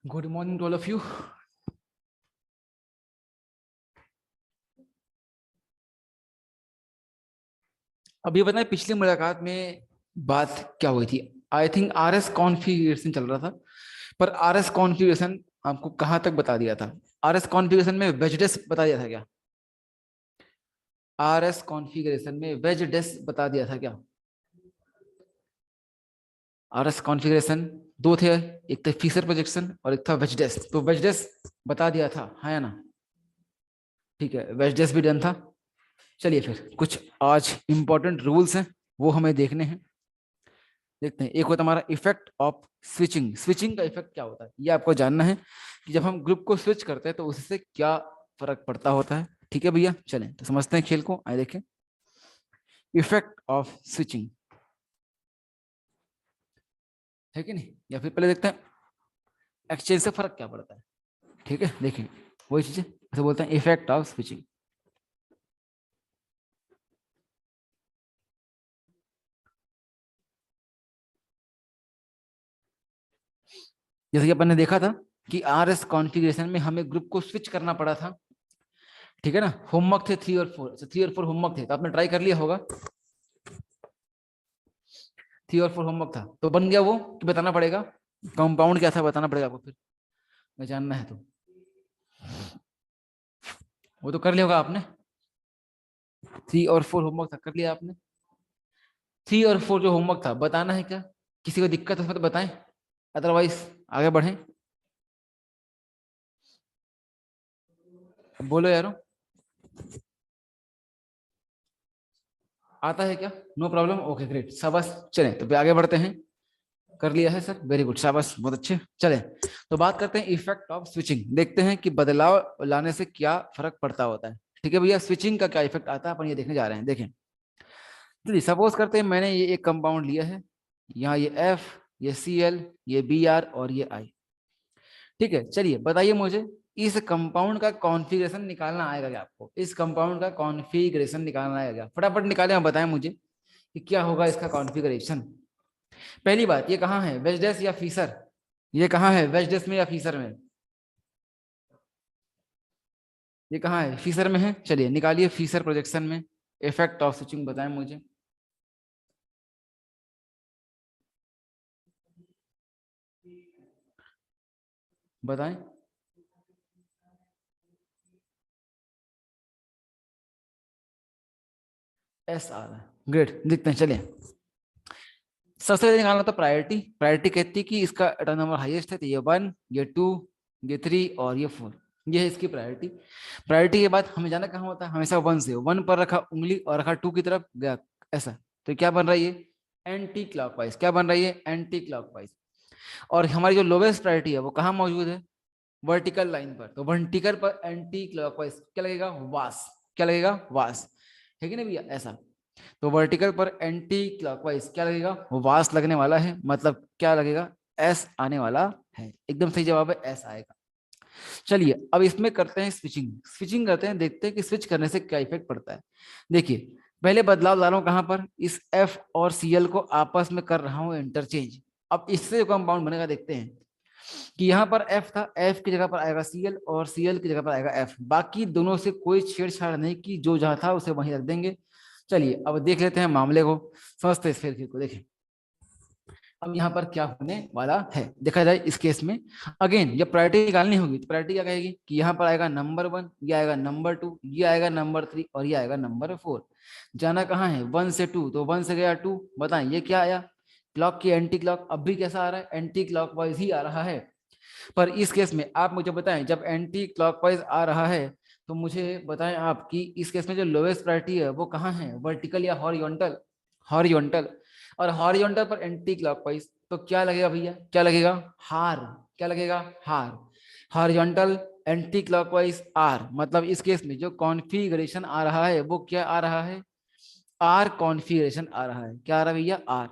Good morning to all of you. अभी पता है पिछली मुलाकात में बात क्या हुई थी। आई थिंक आरएस कॉन्फ़िगरेशन चल रहा था, पर आरएस कॉन्फ़िगरेशन आपको कहाँ तक बता दिया था? आरएस कॉन्फ़िगरेशन में वेजडेस बता दिया था क्या? आरएस कॉन्फ़िगरेशन में वेजडेस बता दिया था क्या? आरएस कॉन्फ़िगरेशन दो थे, एक था फीचर प्रोजेक्शन और एक था वेजडेस। तो वेजडेस बता दिया था, हाँ या ना? ठीक है, वेजडेस भी डन था। चलिए फिर कुछ आज इंपॉर्टेंट रूल्स हैं, वो हमें देखने हैं। देखते हैं। एक होता है हमारा इफेक्ट ऑफ स्विचिंग। स्विचिंग का इफेक्ट क्या होता है ये आपको जानना है, कि जब हम ग्रुप को स्विच करते हैं तो उससे क्या फर्क पड़ता होता है। ठीक है भैया, चलें तो समझते हैं खेल को। आए देखें इफेक्ट ऑफ स्विचिंग है कि नहीं, या फिर पहले देखते हैं एक्सचेंज से फर्क क्या पड़ता है। ठीक है, देखें वही चीजें ऐसे बोलते हैं इफेक्ट ऑफ स्विचिंग। जैसे कि अपन ने देखा था कि आरएस कॉन्फ़िगरेशन में हमें ग्रुप को स्विच करना पड़ा था। ठीक है ना, होमवर्क थे 3 और 4, 3 और 4 होमवर्क थे, तो आपने ट्राई कर लिया होगा। 3 और 4 होमवर्क था तो बन गया वो, कि बताना पड़ेगा कंपाउंड क्या था, बताना पड़ेगा आपको फिर, मैं जानना है तो। वो तो कर लिया होगा आपने। 3 और 4 होमवर्क था, कर लिया आपने। 3 और 4 जो होमवर्क था बताना है क्या? किसी को दिक्कत है तो बताएं, अदरवाइज आगे बढ़ें। अब बोलो यारो, आता है क्या? नो प्रॉब्लम, ओके ग्रेट, शाबाश। चलें तो फिर आगे बढ़ते हैं। कर लिया है सर, वेरी गुड, शाबाश, बहुत अच्छे। चलें तो बात करते हैं इफेक्ट ऑफ स्विचिंग। देखते हैं कि बदलाव लाने से क्या फर्क पड़ता होता है। ठीक है भैया, स्विचिंग का क्या इफेक्ट आता है अपन ये देखने जा रहे हैं। देखें, चलिए सपोज करते हैं मैंने ये एक कंपाउंड लिया है, यहाँ ये एफ, ये सी एल, ये बी आर और ये आई। ठीक है, चलिए बताइए मुझे, इस कंपाउंड का कॉन्फ़िगरेशन निकालना आएगा क्या आपको? इस कंपाउंड का कॉन्फ़िगरेशन निकालना आएगा क्या? फटाफट निकालें और बताएं मुझे कि क्या होगा इसका कॉन्फ़िगरेशन। पहली बात, ये कहाँ है, वेजडेस या फीसर? ये कहाँ है, वेजडेस में या फीसर में? ये कहाँ है, फीसर में है। चलिए निकालिए फीसर प्रोजेक्शन में इफेक्ट ऑफ स्विचिंग, बताएं मुझे। बताएं। एस आ रहा है, ग्रेट, देखते हैं। चलिए सबसे पहले निकालना था प्रायोरिटी। प्रायोरिटी कहती है कि इसका एटॉमिक नंबर हाईएस्ट है, तो ये 1, ये 2, ये 3 और ये 4। ये है इसकी प्रायोरिटी। प्रायोरिटी के बाद हमें जाना कहाँ होता है, हमेशा 1 से। 1 पर रखा उंगली और रखा 2 की तरफ गया, ऐसा। तो क्या बन रहा है ये, एंटी क्लॉकवाइज। क्या बन रही है, एंटी क्लॉकवाइज। और हमारी जो लोवेस्ट प्रायोरिटी है वो कहाँ मौजूद है, वर्टिकल लाइन पर। तो वर्टिकल पर एंटी क्लॉकवाइज क्या लगेगा, वास। क्या लगेगा, वास। है कि नहीं भैया, ऐसा। तो वर्टिकल पर एंटी क्लॉकवाइज क्या लगेगा, वास लगने वाला है, मतलब क्या लगेगा, एस आने वाला है। एकदम सही जवाब है, एस आएगा। चलिए अब इसमें करते हैं स्विचिंग। स्विचिंग करते हैं, देखते हैं कि स्विच करने से क्या इफेक्ट पड़ता है। देखिए पहले बदलाव ला रहा हूं कहां पर, इस एफ और सीएल को आपस में कर रहा हूं इंटरचेंज। अब इससे जो कंपाउंड बनेगा देखते हैं, कि यहाँ पर एफ था, एफ की जगह पर आएगा सीएल और सीएल की जगह पर आएगा एफ। बाकी दोनों से कोई छेड़छाड़ नहीं की, जो जहां था उसे वहीं रख देंगे। चलिए अब देख लेते हैं मामले को, समझते हैं इस फिर को। देखें अब यहाँ पर क्या होने वाला है, देखा जाए इस केस में। अगेन जब प्रायोरिटी निकालनी होगी तो प्रायोरिटी क्या कहेगी, कि यहाँ पर आएगा नंबर 1, ये आएगा नंबर 2, ये आएगा नंबर 3 और ये आएगा नंबर 4। जाना कहाँ है, 1 से 2, तो 1 से गया 2। बताएं ये क्या आया, क्लॉक की एंटी क्लॉक। अब भी कैसा आ रहा है, एंटी क्लॉक वाइज ही आ रहा है। पर इस केस में आप मुझे बताएं, जब एंटी क्लॉकवाइज आ रहा है तो मुझे बताएं आप कि इस केस में जो लोएस्ट प्रायोरिटी है वो कहाँ है, वर्टिकल या हॉरिजॉन्टल? हॉरिजॉन्टल। और हॉरिजॉन्टल पर एंटी क्लॉकवाइज तो क्या लगेगा भैया, क्या लगेगा, हार। क्या लगेगा, हार। हॉरिजॉन्टल एंटी क्लॉकवाइज आर, मतलब इस केस में जो कॉन्फ़िगरेशन आ रहा है वो क्या आ रहा है, आर कॉन्फ़िगरेशन आ रहा है। क्या आ रहा है भैया, आर।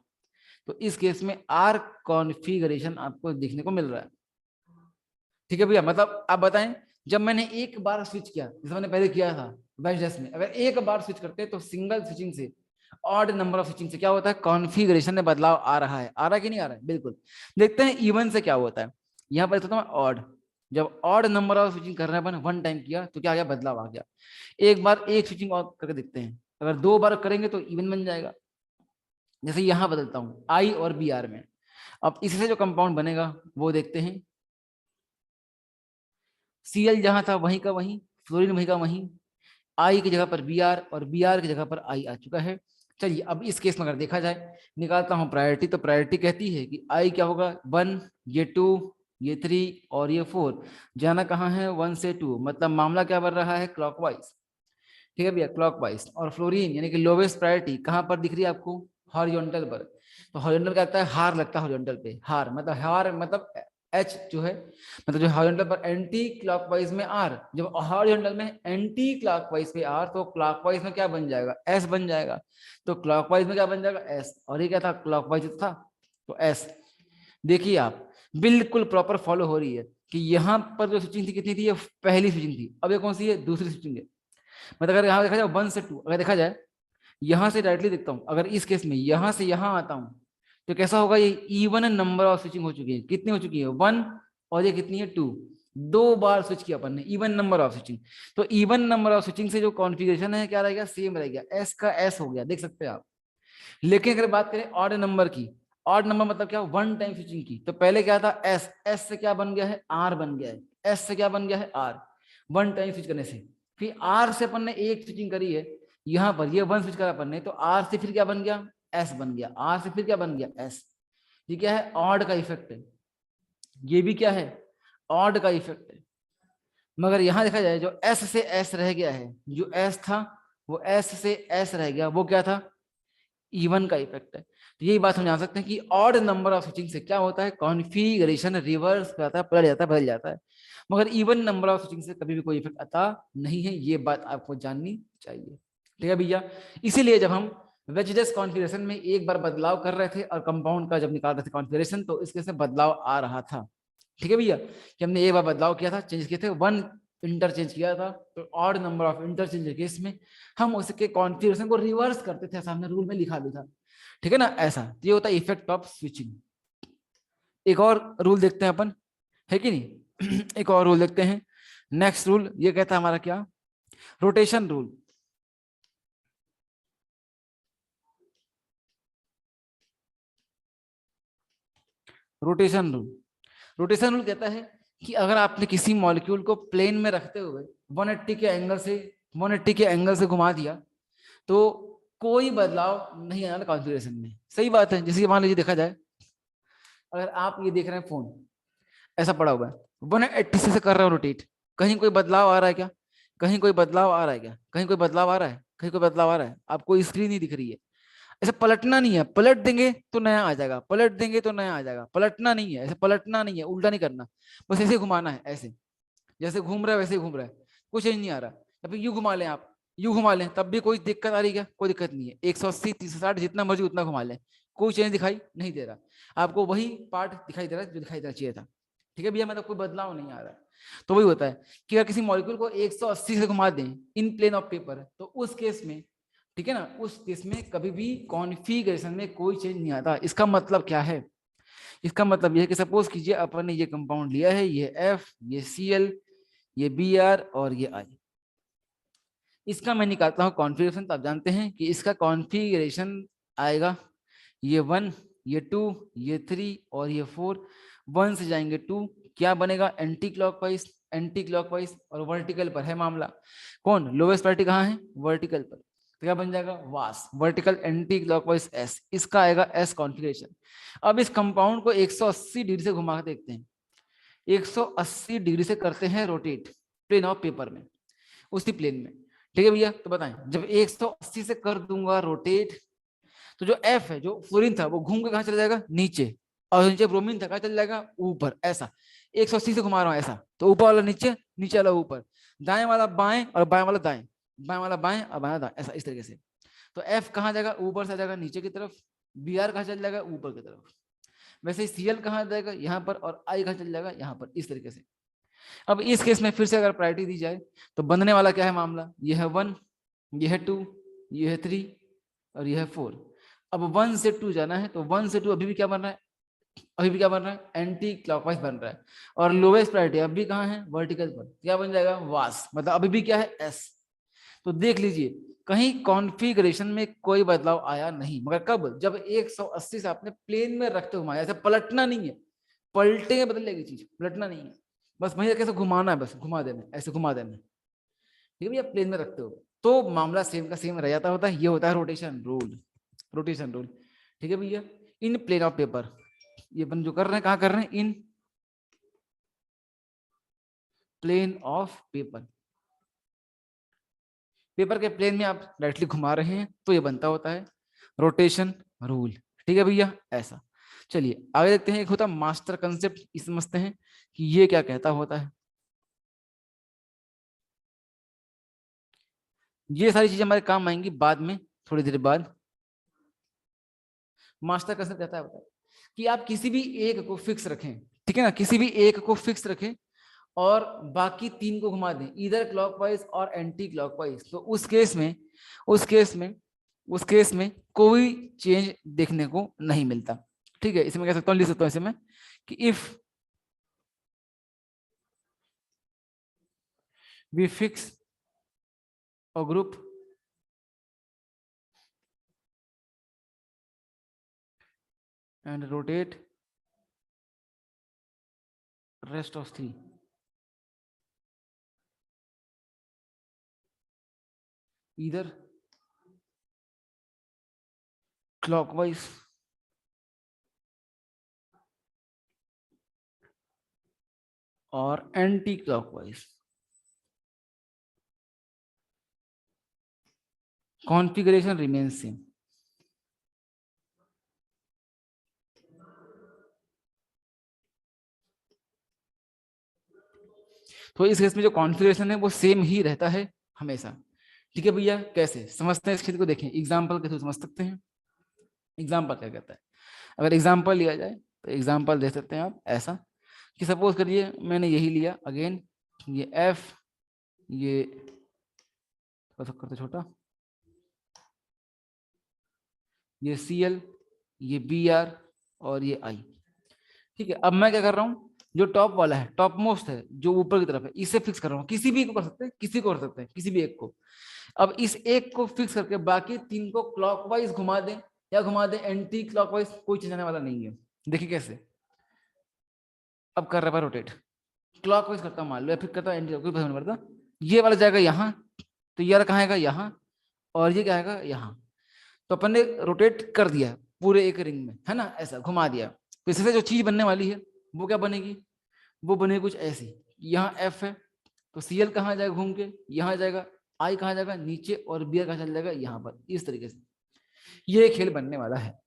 तो इस केस में आर कॉन्फ़िगरेशन आपको देखने को मिल रहा है। ठीक है भैया, मतलब आप बताएं, जब मैंने एक बार स्विच किया, जैसे मैंने पहले किया था वेजडेस में, अगर एक बार स्विच करते हैं तो सिंगल स्विचिंग से, ऑड नंबर ऑफ स्विचिंग से क्या होता है, कॉन्फ़िगरेशन में बदलाव आ रहा है। आ रहा है कि नहीं आ रहा है, बिल्कुल। देखते हैं इवन से क्या होता है। यहाँ पर था ऑड, जब ऑड नंबर ऑफ स्विचिंग कर रहे हैं अपन, वन टाइम किया तो क्या आ गया, बदलाव आ गया। एक बार एक स्विचिंग और करके देखते हैं, अगर 2 बार करेंगे तो इवन बन जाएगा। जैसे यहाँ बदलता हूँ आई और बी आर में, अब इससे जो कंपाउंड बनेगा वो देखते हैं। Cl जहां था वहीं का वहीं, फ्लोरीन वहीं का वहीं, आई की जगह पर बी आर और बी आर की जगह पर आई आ चुका है। चलिए अब इस केस में अगर देखा जाए, निकालता हूं प्रायोरिटी, तो प्रायोरिटी कहती है कि आई क्या होगा, 1, ये 2, ये 3 और ये 4। जाना कहाँ है, 1 से 2, मतलब मामला क्या बन रहा है, क्लॉकवाइज। ठीक है भैया, क्लॉकवाइज। और फ्लोरीन यानी कि लोवेस्ट प्रायोरिटी कहाँ पर दिख रही है आपको, हॉरिजॉन्टल पर। तो हॉरिजॉन्टल क्या लगता है, हार लगता है हॉरिजॉन्टल पे, हार मतलब एच जो है, मतलब जो हॉरिजॉन्टल पर एंटी क्लॉकवाइज में आर, जब हॉरिजॉन्टल में एंटी क्लॉकवाइज पे आर, तो क्लॉकवाइज में क्या बन जाएगा, एस बन जाएगा। तो क्लॉकवाइज में क्या बन जाएगा, एस, और ये क्या था, क्लॉकवाइज था तो एस। देखिए आप, बिल्कुल प्रॉपर फॉलो हो रही है कि यहाँ पर जो स्विचिंग थी कितनी थी, ये पहली स्विचिंग थी, अब ये कौन सी है, दूसरी स्विचिंग है। मतलब अगर यहाँ देखा जाए 1 से 2, अगर देखा जाए यहां से डायरेक्टली देखता हूं, अगर इस केस में यहां से यहां आता हूं तो कैसा होगा, ये इवन नंबर ऑफ स्विचिंग हो चुकी है, कितनी हो चुकी है, 1, और ये कितनी है, 2। 2 बार स्विच किया अपन ने, इवन नंबर ऑफ स्विचिंग। तो इवन नंबर ऑफ स्विचिंग से जो कॉन्फ़िगरेशन है क्या रहेगा, सेम रहेगा, एस का एस हो गया, देख सकते हैं आप। लेकिन अगर बात करें ऑड नंबर की, ऑड नंबर मतलब क्या, वन टाइम स्विचिंग की, तो पहले क्या था, एस, एस से क्या बन गया है, आर बन गया है, एस से क्या बन गया है, आर, वन टाइम स्विच करने से। फिर आर से अपन ने एक स्विचिंग करी है, यहां पर ये वन स्विच करा अपन ने, तो आर से फिर क्या बन गया, एस बन गया, आर से फिर क्या बन गया, एस। ये क्या है, ऑड का इफेक्ट है, ये भी क्या है, ऑड का इफेक्ट है। मगर यहां देखा जाए, जो एस से एस रह गया है, जो एस था वो एस से एस रह गया, वो क्या था, इवन का इफेक्ट है। तो यही बात हम जान सकते हैं कि ऑड नंबर ऑफ स्विचिंग से क्या होता है, कॉन्फ़िगरेशन रिवर्स हो जाता है, पलट जाता है, बदल जाता है। मगर इवन नंबर ऑफ स्विचिंग से कभी भी कोई इफेक्ट आता नहीं है, ये बात आपको जाननी चाहिए। ठीक है भैया, इसीलिए जब हम वेजिडस कॉन्फ़िगरेशन में एक बार बदलाव कर रहे थे और कंपाउंड का जब निकाल रहे थे कॉन्फ़िगरेशन, तो इसके से बदलाव आ रहा था। ठीक है भैया, कि हमने एक बार बदलाव किया था, चेंज किए थे, वन इंटरचेंज किया था, तो odd number of interchange case में हम उसके कॉन्फ़िगरेशन को रिवर्स करते थे, सामने रूल में लिखा भी था। ठीक है ना, ऐसा ये होता है इफेक्ट ऑफ स्विचिंग। एक और रूल देखते हैं अपन, है कि नहीं एक और रूल देखते हैं। नेक्स्ट रूल ये कहता है हमारा क्या, rotation rule. Rotation rule, rotation rule कहता है कि अगर आपने किसी मॉलिक्यूल को प्लेन में रखते हुए 180 के एंगल से घुमा दिया, तो कोई बदलाव नहीं आना कॉन्फ़िगरेशन में। सही बात है, जैसे मान लीजिए देखा जाए, अगर आप ये देख रहे हैं फोन ऐसा पड़ा हुआ है, 180 से कर रहे हो रोटेट, कहीं कोई बदलाव आ रहा है क्या, कहीं कोई बदलाव आ रहा है क्या, कहीं कोई बदलाव आ रहा है, कहीं कोई बदलाव आ रहा है, आपको स्क्रीन नहीं दिख रही है। ऐसे पलटना नहीं है, पलट देंगे तो नया आ जाएगा, पलट देंगे तो नया आ जाएगा, पलटना नहीं है, ऐसे पलटना नहीं है, उल्टा नहीं करना, बस ऐसे घुमाना है, ऐसे जैसे घूम रहा है वैसे घूम रहा है, कुछ चेंज नहीं आ रहा। या फिर यू घुमा लें आप, यू घुमा लें तब भी कोई दिक्कत आ रही है क्या, कोई दिक्कत नहीं है, 180 360 जितना मर्जी उतना घुमा लें, कोई चेंज दिखाई नहीं दे रहा, आपको वही पार्ट दिखाई दे रहा है जो दिखाई देना चाहिए था। ठीक है भैया, मतलब कोई बदलाव नहीं आ रहा है। तो वही होता है कि अगर किसी मॉलिक्यूल को 180 से घुमा दें इन प्लेन ऑफ पेपर, तो उस केस में, ठीक है ना, उस केस में कभी भी कॉन्फ़िगरेशन में कोई चेंज नहीं आता। इसका मतलब क्या है, इसका मतलब यह है कि सपोज कीजिए अपन ने ये कंपाउंड लिया है, ये एफ, ये Cl, ये Br और ये I। इसका मैं निकालता हूं कॉन्फ़िगरेशन, तो आप जानते हैं कि इसका कॉन्फ़िगरेशन आएगा, ये 1, ये 2, ये 3 और ये 4। 1 से जाएंगे 2, क्या बनेगा, एंटी क्लॉकवाइज, एंटी क्लॉकवाइज और वर्टिकल पर है मामला। कौन लोवेस्ट प्रायोरिटी कहाँ है, वर्टिकल पर, तो क्या बन जाएगा, वास, वर्टिकल एंटी क्लॉकवाइज एस, इसका आएगा एस कॉन्फ़िगरेशन। अब इस कंपाउंड को 180 डिग्री से घुमा के देखते हैं, 180 डिग्री से करते हैं रोटेट प्लेन ऑफ पेपर में, उसी प्लेन में। ठीक है भैया, तो बताएं, जब 180 से कर दूंगा रोटेट, तो जो एफ है, जो फ्लोरीन था, वो घूम के कहां चला जाएगा, नीचे, और नीचे ब्रोमीन था, कहां चला जाएगा, ऊपर। ऐसा 180 से घुमा रहा हूं ऐसा, तो ऊपर वाला नीचे, नीचे वाला ऊपर, दाएं वाला बाएं और बाएं वाला दाएं, बाएं वाला बाएं और बाएं दाएं, ऐसा इस तरीके से। तो एफ कहां जाएगा, ऊपर से जाएगा नीचे की तरफ, बी आर कहां चल जाएगा, ऊपर की तरफ। वैसे ही Cl कहां जाएगा, यहाँ पर, और I कहां चल जाएगा, यहाँ पर, इस तरीके से। अब इस केस में फिर से अगर प्रायोरिटी दी जाए, तो बनने वाला क्या है मामला, यह है 1, यह है 2, यह है 3 और यह है 4। अब 1 से 2 जाना है, तो 1 से 2 अभी भी क्या बन रहा है, अभी भी क्या बन रहा है, एंटी क्लॉकवाइज बन रहा है। और लोवेस्ट प्रायोरिटी अभी कहाँ है, वर्टिकल पर, क्या बन जाएगा, वास, मतलब अभी भी क्या है, एस। तो देख लीजिए कहीं कॉन्फ़िगरेशन में कोई बदलाव आया नहीं, मगर कब, जब 180 से आपने प्लेन में रखते घुमाया, ऐसे पलटना नहीं है, पलटे बदल जाएगी चीज, पलटना नहीं है, बस वहीं कैसे घुमाना है, बस घुमा देना, ऐसे घुमा देना, ठीक है भैया, प्लेन में रखते हो तो मामला सेम का सेम रह जाता होता है। ये होता है रोटेशन रूल, रोटेशन रूल, ठीक है भैया। इन प्लेन ऑफ पेपर, ये अपन जो कर रहे हैं कहाँ कर रहे हैं, इन प्लेन ऑफ पेपर, पेपर के प्लेन में आप डायरेक्टली घुमा रहे हैं तो ये बनता होता है रोटेशन रूल, ठीक है भैया, ऐसा। चलिए आगे देखते हैं, एक होता है मास्टर कंसेप्ट, इस समझते हैं कि ये क्या कहता होता है। ये सारी चीजें हमारे काम आएंगी बाद में, थोड़ी देर बाद। मास्टर कंसेप्ट कहता है कि आप किसी भी एक को फिक्स रखें, ठीक है ना, किसी भी एक को फिक्स रखें और बाकी तीन को घुमा दें, इधर क्लॉकवाइज और एंटी क्लॉकवाइज, तो उस केस में, उस केस में, उस केस में कोई चेंज देखने को नहीं मिलता, ठीक है। इसमें कह सकता हूँ, लिख सकता हूँ इसे मैं कि if we fix a group and rotate rest of three, either clockwise और anti clockwise, configuration remains same. तो इस केस में जो कॉन्फ़िगरेशन है वो सेम ही रहता है हमेशा, ठीक है भैया। कैसे समझते हैं इस चीज को, देखें एग्जाम्पल के थ्रू समझ सकते हैं। एग्जाम्पल क्या कहता है, अगर एग्जाम्पल लिया जाए तो एग्जाम्पल दे सकते हैं आप ऐसा कि सपोज करिए मैंने यही लिया अगेन, ये एफ, ये थोड़ा सा करते छोटा, ये सी एल, ये बी आर और ये आई, ठीक है। अब मैं क्या कर रहा हूँ, जो टॉप वाला है, टॉप मोस्ट है, जो ऊपर की तरफ है, इसे फिक्स कर रहा हूँ, किसी भी को कर सकते हैं, किसी को कर सकते हैं, किसी भी एक को। अब इस एक को फिक्स करके बाकी तीन को क्लॉकवाइज घुमा दें या घुमा दें एंटी क्लॉकवाइज, कोई चेंज आने वाला नहीं है। देखिए कैसे, अब कर रहा है रोटेट, क्लॉकवाइज करता हूं मान लो, या फिर करता हूं एंटी, कोई फर्क नहीं पड़ता। ये वाला जाएगा यहाँ, तो ये वाला कहाँ आएगा, यहाँ, और ये क्या आएगा, यहाँ। तो अपन ने रोटेट कर दिया पूरे एक रिंग में, है ना, ऐसा घुमा दिया। तो इससे जो चीज बनने वाली है वो क्या बनेगी, वो बनेगी कुछ ऐसी, यहाँ एफ है तो सी एल कहाँ जाएगा घूम के, यहाँ जाएगा, आई कहाँ जाएगा नीचे, और बी कहाँ चल जाएगा यहाँ पर, इस तरीके से ये खेल बनने वाला है।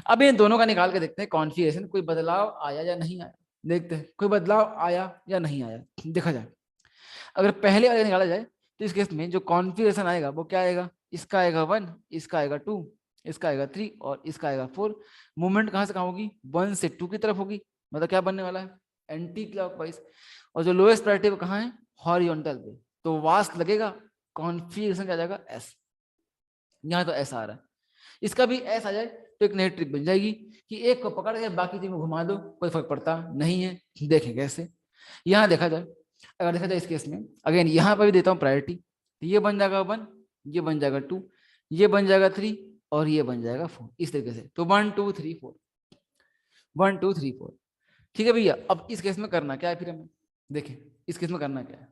अब इन दोनों का निकाल के देखते हैं कॉन्फ़िगरेशन, कोई बदलाव आया या नहीं आया, देखते हैं कोई बदलाव आया या नहीं आया, देखा जाए। अगर पहले वाले निकाला जाए तो इस केस में जो कॉन्फ़िगरेशन आएगा वो क्या आएगा, इसका आएगा 1, इसका आएगा 2, इसका आएगा 3 और इसका आएगा 4। मूवमेंट कहाँ से कहाँ होगी, 1 से 2 की तरफ होगी, मतलब क्या बनने वाला है, एंटी क्लॉकवाइज। और जो लोएस्ट प्रायोरिटी वो कहाँ है, हॉरिजॉन्टल पे, तो वास्ट लगेगा, कॉन्फ़िगरेशन क्या जाएगा, एस। यहाँ तो एस आ रहा है, इसका भी एस आ जाए तो एक नई ट्रिक बन जाएगी कि एक को पकड़ के बाकी तीन को घुमा दो, कोई फर्क पड़ता नहीं है। देखें कैसे, यहाँ देखा जाए, अगर देखा जाए इस केस में, अगेन यहाँ पर भी देता हूँ प्रायोरिटी, तो ये बन जाएगा 1, ये बन जाएगा 2, ये बन जाएगा 3 और ये बन जाएगा 4, इस तरीके से। तो 1 2 3 4, 1 2 3 4, ठीक है भैया। अब इस केस में करना क्या है फिर हमें, देखें इस केस में करना क्या है,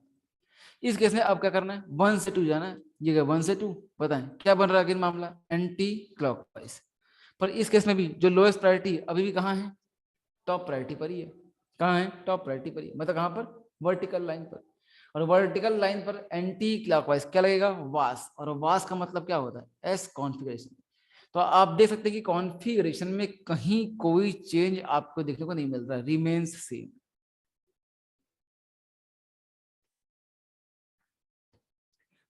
इस केस में अब क्या करना है, 1 से 2 जाना है, ये क्या 1 से 2, बताएं क्या बन रहा है अगेन मामला, एंटी क्लॉकवाइज। पर इस केस में भी जो लोएस्ट प्रायोरिटी अभी भी कहाँ है, टॉप प्रायोरिटी पर ही है, कहाँ है, टॉप प्रायोरिटी पर ही, मतलब कहाँ पर, वर्टिकल लाइन पर। और वर्टिकल लाइन पर एंटी क्लॉकवाइज क्या लगेगा, वास, और वास का मतलब क्या होता है, एस कॉन्फ़िगरेशन। तो आप देख सकते हैं कि कॉन्फ़िगरेशन में कहीं कोई चेंज आपको देखने को नहीं मिल रहा, रिमेन्स सेम।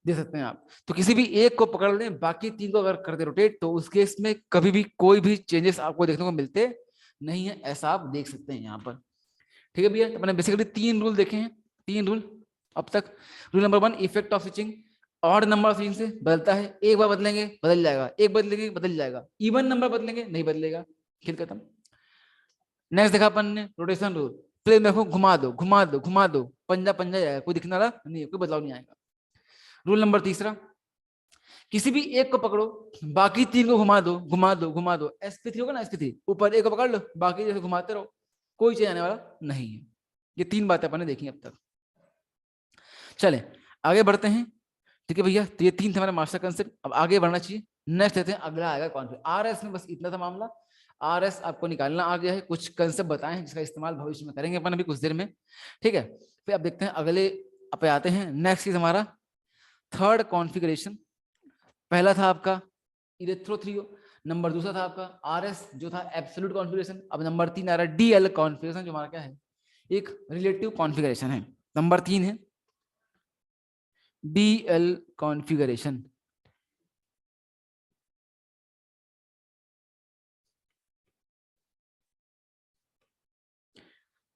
देख सकते हैं आप, तो किसी भी एक को पकड़ लें, बाकी तीन को अगर कर दे रोटेट, तो उस केस में कभी भी कोई भी चेंजेस आपको देखने को मिलते नहीं है, ऐसा आप देख सकते हैं यहाँ पर, ठीक है भैया। तो मैंने बेसिकली 3 रूल देखे हैं, 3 रूल अब तक। Rule number 1, effect of switching, odd number of switching से बदलता है, एक बार बदलेंगे बदल जाएगा, एक बदलेंगे बदल जाएगा, इवन नंबर बदलेंगे नहीं बदलेगा, खेल खत्म। नेक्स्ट देखा अपन ने रोटेशन रूल, प्लेन में घुमा दो घुमा दो घुमा दो, पंजा पंजा जाएगा, कोई दिखने वाला नहीं है, कोई बदलाव नहीं आएगा। रूल नंबर तीसरा, किसी भी एक को पकड़ो, बाकी तीन को घुमा दो घुमा दो घुमा दो, sp3 होगा ना sp3, ऊपर एक को पकड़ लो, बाकी जैसे घुमाते रहो, कोई चेंज आने वाला नहीं है। ये तीन बातें अपन ने देखी अब तक। चले आगे बढ़ते हैं। ठीक है भैया, तो ये तीन थे हमारे मास्टर कंसेप्ट, अब आगे बढ़ना चाहिए। नेक्स्ट लेते हैं, अगला आएगा कॉन्फ्लिक्ट। आरएस में बस इतना था मामला, आरएस आपको निकालना आ गया है, कुछ कंसेप्ट बताए हैं जिसका इस्तेमाल भविष्य में करेंगे अपन अभी कुछ देर में। ठीक है, फिर अब देखते हैं अगले पे आते हैं। नेक्स्ट चीज हमारा थर्ड कॉन्फ़िगरेशन, पहला था आपका इरेथ्रोथ्रियो, नंबर दूसरा था आपका आरएस जो था एब्सोल्यूट कॉन्फ़िगरेशन, अब नंबर 3 आ रहा है डीएल कॉन्फ़िगरेशन जो हमारा क्या है, एक रिलेटिव कॉन्फ़िगरेशन है। नंबर 3 है डीएल कॉन्फ़िगरेशन।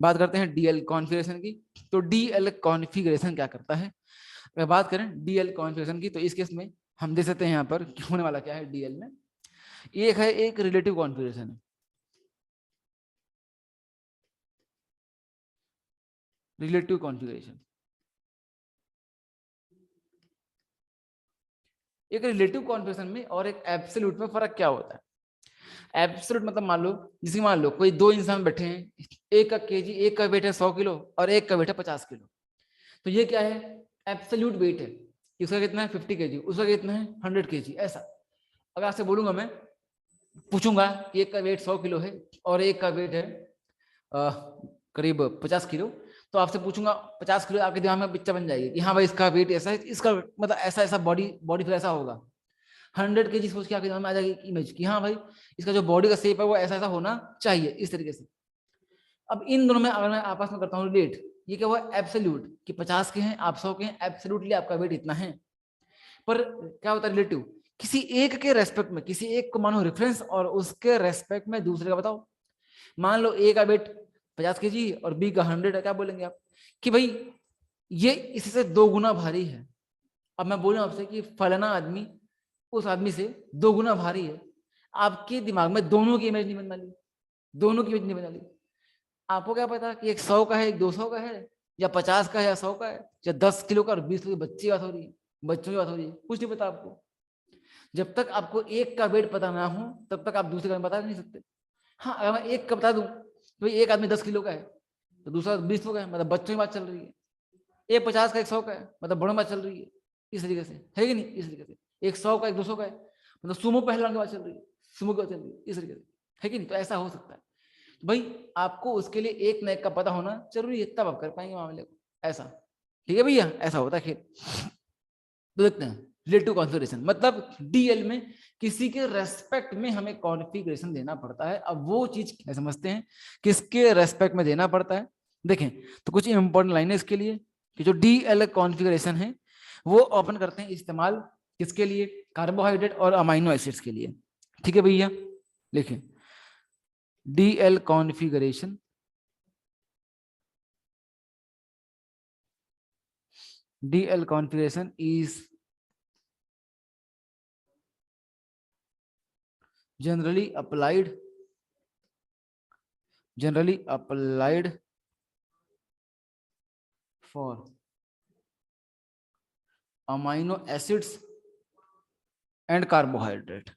बात करते हैं डीएल कॉन्फ़िगरेशन की। तो डीएल कॉन्फ़िगरेशन क्या करता है, अगर बात करें डीएल कॉन्फ़िगरेशन की, तो इस केस में हम देख सकते हैं यहाँ पर होने वाला क्या है डीएल में, एक है एक रिलेटिव कॉन्फ़िगरेशन है, रिलेटिव कॉन्फ़िगरेशन। एक रिलेटिव कॉन्फ़िगरेशन में और एक एब्सोल्यूट में फर्क क्या होता है। एब्सोल्यूट मतलब मान लो, जिसमें मान लो कोई दो इंसान बैठे हैं, एक का केजी, एक का वेट है 100 किलो और एक का वेट है 50 किलो, तो ये क्या है, एब्सोल्यूट वेट है, इसका कितना है 50 केजी, उसका कितना है 100 केजी। ऐसा अगर आपसे बोलूंगा मैं, पूछूंगा एक का वेट 100 किलो है और एक का वेट है करीब 50 किलो, तो आपसे पूछूंगा 50 किलो, आपके दिमाग में पिक्चर बन जाएगी कि हाँ भाई इसका वेट ऐसा है, इसका मतलब ऐसा ऐसा बॉडी बॉडी फिर ऐसा होगा। 100 केजी सोच के आपके दिमाग में आ जाएगी इमेज कि हाँ भाई इसका जो बॉडी का शेप है वो ऐसा ऐसा होना चाहिए, इस तरीके से। अब इन दोनों में अगर मैं आपस में करता हूँ रिलेट, ये क्या हुआ एब्सोल्यूट कि 50 के हैं आप 100 के हैं, एब्सोल्यूटली आपका वेट इतना है। पर क्या होता है रिलेटिव, किसी एक के रेस्पेक्ट में, किसी एक को मानो रेफरेंस और उसके रेस्पेक्ट में दूसरे का बताओ। मान लो ए का वेट 50 केजी और बी का 100 है, क्या बोलेंगे आप कि भाई ये इससे 2 गुना भारी है। अब मैं बोल रहा हूं आपसे कि फलाना आदमी उस आदमी से 2 गुना भारी है, आपके दिमाग में दोनों की इमेज नहीं बन वाली, दोनों की इमेज नहीं बन वाली। आपको क्या पता कि एक 100 का है एक 200 का है, या 50 का है या 100 का है, या 10 किलो का और 20 किलो की बच्ची बात हो रही है, बच्चों की बात हो रही है, कुछ नहीं पता आपको। जब तक आपको एक का वेट पता ना हो तब तक आप दूसरे का बता नहीं सकते। हाँ अगर मैं एक का बता दूं तो एक आदमी 10 किलो का है तो दूसरा 20 किलो का है, मतलब बच्चों की बात चल रही है। एक 50 का एक 100 का है, मतलब बड़ों की बात चल रही है, इस तरीके से है कि नहीं, इस तरीके से एक 100 का एक 200 का है, मतलब सुमो पहलवान की बात चल रही है, सुमो की बात चल रही है, इस तरीके से है कि नहीं। तो ऐसा हो सकता है, तो भाई आपको उसके लिए एक न एक का पता होना जरूरी है, तब आप कर पाएंगे मामले को ऐसा। ठीक है भैया, ऐसा होता है खेल। तो देखते हैं रिलेटिव कॉन्फ़िगरेशन मतलब डीएल में किसी के रेस्पेक्ट में हमें कॉन्फ़िगरेशन देना पड़ता है। अब वो चीज क्या समझते हैं, किसके रेस्पेक्ट में देना पड़ता है। देखें तो कुछ इंपॉर्टेंट लाइनें इसके लिए, कि जो डीएल कॉन्फ़िगरेशन है वो ओपन करते हैं इस्तेमाल किसके लिए, कार्बोहाइड्रेट और अमाइनो एसिड्स के लिए। ठीक है भैया, लिखें DL configuration DL configuration is generally applied for amino acids and carbohydrate.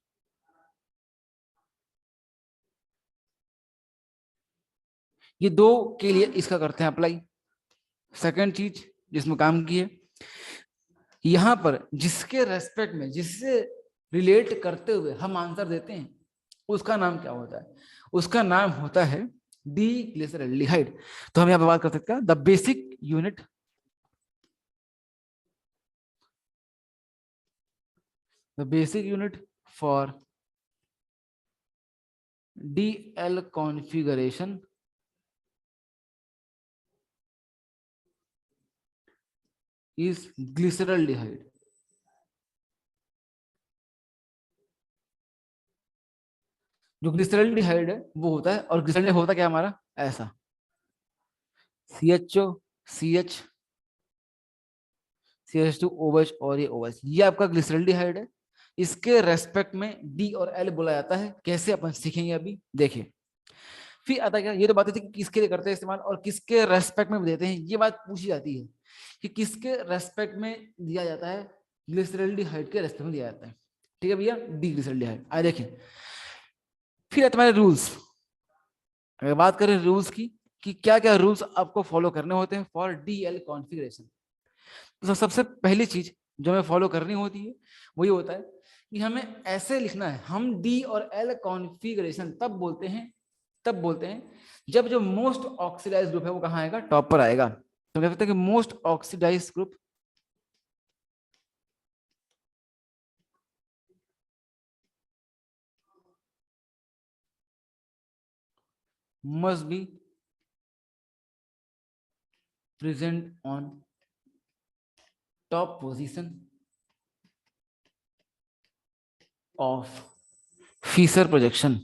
ये दो के लिए इसका करते हैं अप्लाई। सेकंड चीज जिसमें काम की है, यहां पर जिसके रेस्पेक्ट में, जिससे रिलेट करते हुए हम आंसर देते हैं उसका नाम क्या होता है, उसका नाम होता है डी ग्लिसरल्डिहाइड। तो हम यहां पर बात कर सकते हैं the basic unit, for DL configuration is glyceraldehyde। जो ग्लिसरल्डिहाइड है वो होता है, और ग्लिसरल्डिहाइड होता क्या हमारा ऐसा CHO CH CH2 OH और ये OH, ये आपका ग्लिसरल्डिहाइड है। इसके रेस्पेक्ट में डी और एल बोला जाता है। कैसे अपन सीखेंगे अभी देखिए। फिर आता क्या, ये तो बात थी कि किसके लिए करते हैं इस्तेमाल और किसके रेस्पेक्ट में देते हैं, ये बात पूछी जाती है कि किसके रेस्पेक्ट में दिया जाता है, ग्लिसरॉल्डिहाइड के रेस्पेक्ट में दिया जाता है। ठीक है भैया, डी ग्लिसरॉल्डिहाइड। आइए देखिए, फिर है तुम्हारे रूल्स। अगर बात करें रूल्स की कि क्या क्या रूल्स आपको फॉलो करने होते हैं फॉर डीएल कॉन्फ़िगरेशन, तो सबसे पहली चीज जो हमें फॉलो करनी होती है वो ये होता है कि हमें ऐसे लिखना है, हम डी और एल कॉन्फ़िगरेशन तब बोलते हैं जब जो मोस्ट ऑक्सीडाइज ग्रुप है वो कहाँ आएगा, टॉप पर आएगा। तो कह सकते हैं कि most oxidised group must be present on top position of Fisher projection।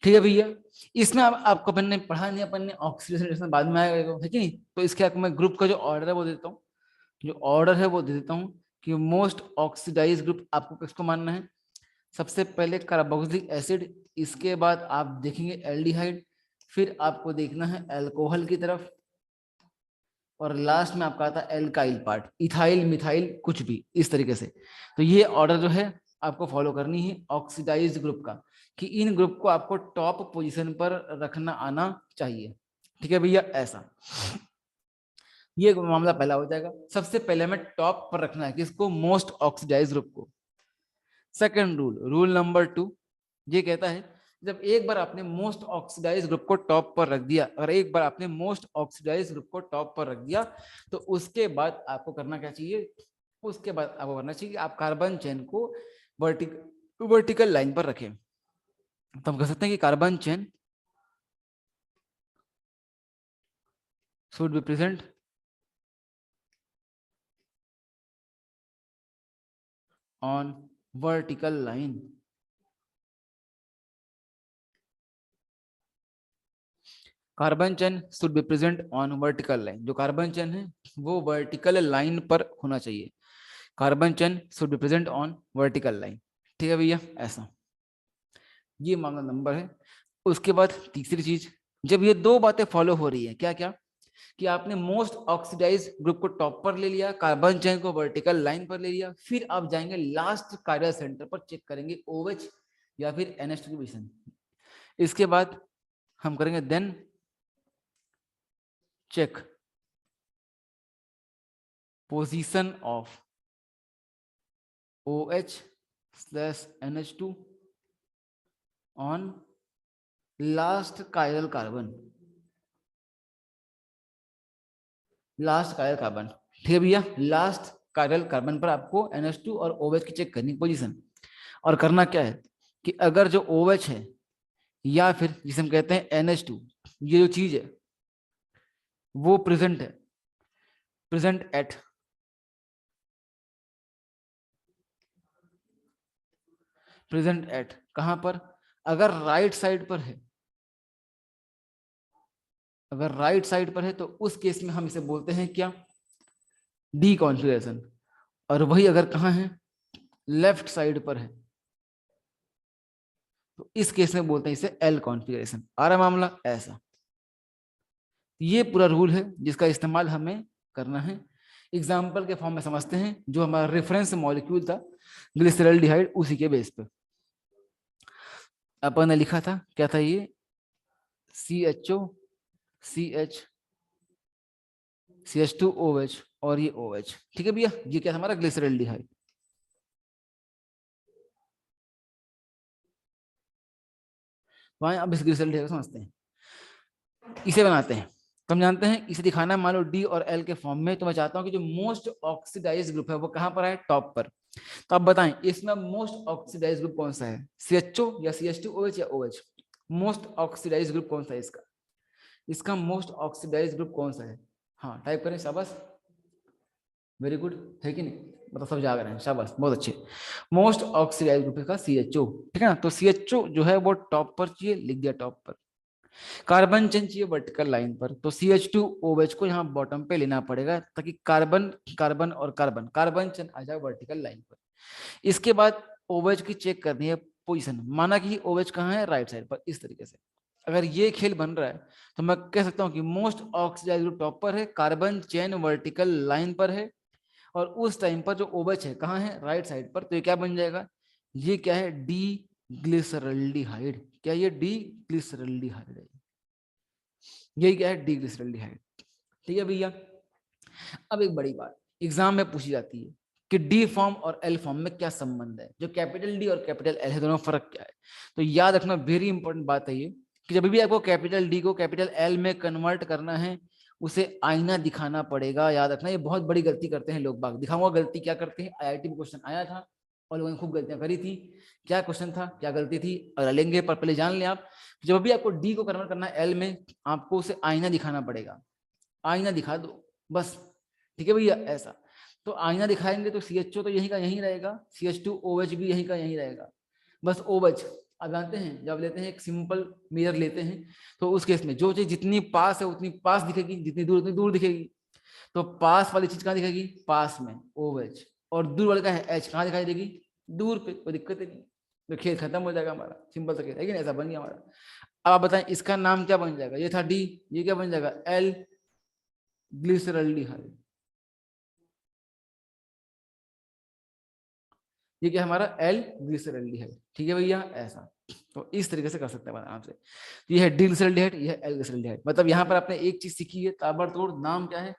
ठीक है भैया, इसमें आपको अपन ने पढ़ा नहीं, अपन ने ऑक्सीडेशन बाद में आएगा है कि नहीं। तो इसके आपको मैं ग्रुप का जो ऑर्डर है वो देता हूँ, जो ऑर्डर है वो दे देता हूँ कि मोस्ट ऑक्सीडाइज ग्रुप आपको किसको मानना है। सबसे पहले कार्बोक्सिलिक एसिड, इसके बाद आप देखेंगे एल्डिहाइड, फिर आपको देखना है अल्कोहल की तरफ, और लास्ट में आपका आता है एल्काइल पार्ट, इथाइल मिथाइल कुछ भी इस तरीके से। तो ये ऑर्डर जो है आपको फॉलो करनी है ऑक्सीडाइज्ड ग्रुप का, कि इन ग्रुप को आपको टॉप पोजीशन पर रखना आना चाहिए। ठीक है भैया, ऐसा ये मामला पहला हो जाएगा। सबसे पहले हमें टॉप पर रखना है किसको, मोस्ट ऑक्सीडाइज्ड ग्रुप को। सेकंड रूल, रूल नंबर 2, ये कहता है जब एक बार आपने मोस्ट ऑक्सीडाइज ग्रुप को टॉप पर रख दिया, अगर एक बार आपने मोस्ट ऑक्सीडाइज ग्रुप को टॉप पर रख दिया, तो उसके बाद आपको करना क्या चाहिए, उसके बाद आपको करना चाहिए कि आप कार्बन चेन को वर्टिकल लाइन पर रखें। तो हम कह सकते हैं कि carbon chain should be present on vertical line. Carbon chain should be present on vertical line, जो कार्बन चेन है वो वर्टिकल लाइन पर होना चाहिए। Carbon chain should be present on vertical line. ठीक है भैया, ऐसा ये मामला नंबर है। उसके बाद तीसरी चीज, जब ये दो बातें फॉलो हो रही है, क्या क्या, कि आपने मोस्ट ऑक्सीडाइज ग्रुप को टॉप पर ले लिया, कार्बन चेन को वर्टिकल लाइन पर ले लिया, फिर आप जाएंगे लास्ट कार्डियल सेंटर पर चेक करेंगे OH या फिर NH2 की पोजीशन। इसके बाद हम करेंगे then check position of OH/NH2 on last chiral carbon, last chiral carbon. ठीक है भैया, लास्ट कायरल कार्बन पर आपको NH2 और OH की चेक करनी पोजीशन। और करना क्या है कि अगर जो OH है या फिर जिसे हम कहते हैं NH2, ये जो चीज है वो प्रेजेंट है, प्रेजेंट एट कहां पर, अगर राइट साइड पर है, अगर राइट साइड पर है तो उस केस में हम इसे बोलते हैं क्या, डी कॉन्फ़िगरेशन। और वही अगर कहां है, लेफ्ट साइड पर है, तो इस केस में बोलते हैं इसे एल कॉन्फ़िगरेशन। आ रहा मामला ऐसा। ये पूरा रूल है जिसका इस्तेमाल हमें करना है। एग्जाम्पल के फॉर्म में समझते हैं, जो हमारा रेफरेंस मॉलिक्यूल था ग्लिसरॉल्डिहाइड, उसी के बेस पे अपन ने लिखा था, क्या था ये, CHO CH CH2OH और ये OH। ठीक है भैया, ये क्या था हमारा ग्लिसरॉल्डिहाइड। वहां अब इस ग्लिसरॉल्डिहाइड को समझते हैं, इसे बनाते हैं। तो हम जानते हैं इसे दिखाना है मान लो डी और एल के फॉर्म में, तो मैं चाहता हूं कि जो मोस्ट ऑक्सीडाइज ग्रुप है वो कहां पर है, टॉप पर। तो आप बताएं इसमें मोस्ट ऑक्सीडाइज ग्रुप कौन सा है, CHO या CH2OH या OH। मोस्ट ऑक्सीडाइज ग्रुप कौन सा है इसका, इसका मोस्ट ऑक्सीडाइज ग्रुप कौन सा है, हाँ टाइप करें, शाबाश, वेरी गुड, है कि नहीं, मतलब सब जाग रहे हैं, शाबाश, बहुत अच्छे। मोस्ट ऑक्सीडाइज ग्रुप का CHO, ठीक है ना। तो CHO जो है वो टॉप पर चाहिए, लिख दिया टॉप पर। कार्बन चेन चाहिए वर्टिकल लाइन पर, तो CH2OH को यहाँ बॉटम पे लेना पड़ेगा ताकि कार्बन कार्बन और कार्बन कार्बन चेन आ जाए वर्टिकल लाइन पर। इसके बाद ओवेज की चेक करनी है पोजीशन, माना कि ओवेज कहाँ है, राइट साइड पर। इस तरीके से अगर ये खेल बन रहा है तो मैं कह सकता हूँ कि मोस्ट ऑक्सीडाइज्ड ग्रुप टॉप पर है, कार्बन चेन वर्टिकल लाइन पर है, और उस टाइम पर जो ओवेज है कहाँ है, राइट साइड पर। तो ये क्या बन जाएगा, ये क्या है, डी ग्लिसरल्डिहाइड। क्या ये डी ग्लिसरल्डिहाइड है, यही क्या है, डी ग्लिसरल्डिहाइड। ठीक है भैया। अब एक बड़ी बात एग्जाम में पूछी जाती है कि डी फॉर्म और एल फॉर्म में क्या संबंध है, जो कैपिटल डी और कैपिटल एल है दोनों फर्क क्या है। तो याद रखना, वेरी इंपॉर्टेंट बात है ये, कि जब भी आपको कैपिटल डी को कैपिटल एल में कन्वर्ट करना है उसे आईना दिखाना पड़ेगा। याद रखना, ये बहुत बड़ी गलती करते हैं लोग बाग। दिखाऊंगा गलती क्या करते हैं, आईआईटी में क्वेश्चन आया था और लोगों ने खूब गलतियां करी थी। क्या क्वेश्चन था, क्या गलती थी, अगर लेंगे पर पहले जान लें आप, जब भी आपको डी को कन्वर्ट करना है एल में, आपको उसे आईना दिखाना पड़ेगा। आईना दिखा दो बस, ठीक है भैया, ऐसा। तो आईना दिखाएंगे तो CHO तो यहीं का यहीं रहेगा, CH2OH भी यहीं का यहीं रहेगा, बस OH। आप जानते हैं जब लेते हैं एक सिंपल मिरर लेते हैं तो उस केस में जो चीज जितनी पास है उतनी पास दिखेगी, जितनी दूर उतनी दूर दिखेगी। तो पास वाली चीज कहाँ दिखेगी, पास में OH, और दूर वाले का है H, कहाँ दिखाई देगी, दूर पे। कोई दिक्कत ही नहीं, तो खेल खत्म हो जाएगा हमारा, सिंपल सा खेल है कि नहीं, ऐसा बन गया हमारा। अब आप बताएं इसका नाम क्या बन जाएगा, ये था D, ये क्या बन जाएगा, L ग्लिसरल्डिहाइड। ये क्या हमारा एल ग्लिसरल्डिहाइड। ठीक है भैया, ऐसा। तो इस तरीके से कर सकते हैं आराम से। तो ये है डी ग्लिसरल्डिहाइड, ये है एल ग्लिसरल्डिहाइड। मतलब यहाँ पर आपने एक चीज सीखी है ताबड़तोड़, नाम क्या है,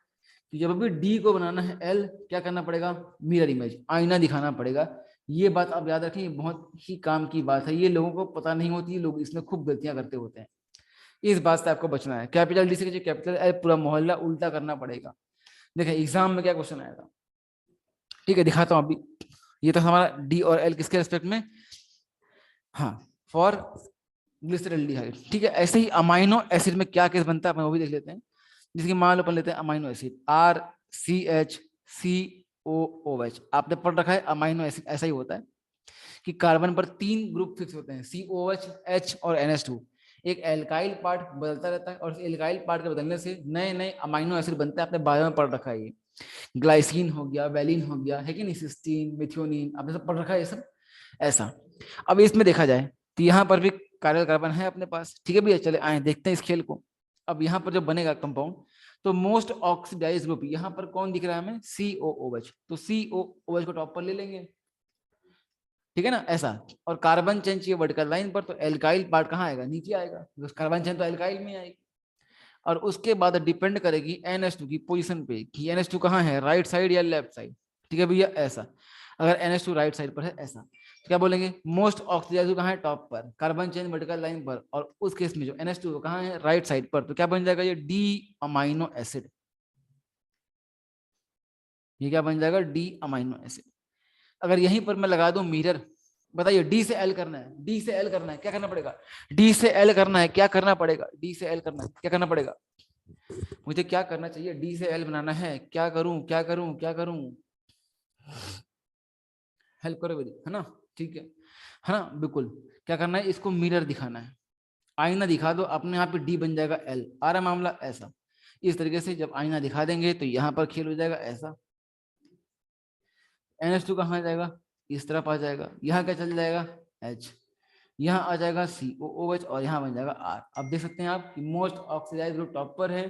कि जब भी डी को बनाना है एल क्या करना पड़ेगा, मिरर इमेज, आईना दिखाना पड़ेगा। ये बात आप याद रखें, ये बहुत ही काम की बात है, ये लोगों को पता नहीं होती है, लोग इसमें खूब गलतियां करते होते हैं। इस बात से आपको बचना है, कैपिटल डी से कैपिटल एल पूरा मोहल्ला उल्टा करना पड़ेगा। देखिए एग्जाम में क्या क्वेश्चन आया था, ठीक है दिखाता हूँ अभी। ये तो हमारा डी और एल किसके रेस्पेक्ट में, हाँ, फॉर ग्लिसरल्डिहाइड। ठीक है, ऐसे ही अमाइनो एसिड में क्या केस बनता है अपन वो भी देख लेते हैं। जिसकी मान लो अपन लेते हैं अमाइनो एसिड RCH COOH। आपने पढ़ रखा है अमाइनो एसिड ऐसा ही होता है कि कार्बन पर 3 ग्रुप फिक्स होते हैं, COH, H और NH2। एक एल्काइल पार्ट बदलता रहता है और एल्काइल पार्ट के बदलने से नए नए अमाइनो एसिड बनते हैं। आपने बायो में पढ़ रखा है ये, ग्लाइसिन हो गया, वैलिन हो गया, है कि नहीं, सिस्टीन, मिथ्योनिन, आपने सब पढ़ रखा है ये सब, ऐसा। अब इसमें देखा जाए तो यहाँ पर भी कार्यल कार्बन है अपने पास। ठीक है भैया, चले आए देखते हैं इस खेल को। अब यहाँ पर जो बनेगा कंपाउंड, तो मोस्ट ऑक्सीडाइज ग्रुप यहाँ पर कौन दिख रहा है हमें, COOH। तो COOH को टॉप पर ले लेंगे, ठीक है ना, ऐसा। और कार्बन चेन चाहिए वर्टिकल लाइन पर, तो एल्काइल पार्ट कहाँ आएगा, नीचे आएगा, कार्बन चेन तो एल्काइल में आएगी। और उसके बाद डिपेंड करेगी NH2 की पोजीशन पे कि NH2 कहाँ है, राइट साइड या लेफ्ट साइड। ठीक है भैया, ऐसा। अगर NH2 राइट साइड पर है ऐसा, तो क्या बोलेंगे, मोस्ट ऑक्सीडाइज कहाँ है, टॉप पर, कार्बन चेन वर्टिकल लाइन पर। और उस केस में जो NH2 कहाँ है, राइट साइड पर, तो क्या बन जाएगा, ये डी अमाइनो एसिड। ये क्या बन जाएगा, डी अमाइनो एसिड। अगर यहीं पर मैं लगा दूं मिरर, बताइए डी से एल करना है, डी से एल करना है, क्या करना पड़ेगा, डी से एल करना है, क्या करना पड़ेगा, डी से एल करना है, क्या करना पड़ेगा, मुझे क्या करना चाहिए, डी से एल बनाना है, क्या करूं क्या करूं क्या करूं, हेल्प करो मेरी, है ना, ठीक है ना, बिल्कुल। क्या करना है, इसको मिरर दिखाना है, आईना दिखा दो, अपने यहाँ पे डी बन जाएगा एल, आ रहा मामला, ऐसा। इस तरीके से जब आईना दिखा देंगे तो यहाँ पर खेल हो जाएगा ऐसा। NH2 कहाँ जाएगा, इस तरफ आ जाएगा, यहाँ क्या चल जाएगा, H, यहाँ आ जाएगा COOH, और यहाँ बन जाएगा R। अब देख सकते हैं आप कि मोस्ट ऑक्सीडाइज ग्रुप टॉप पर है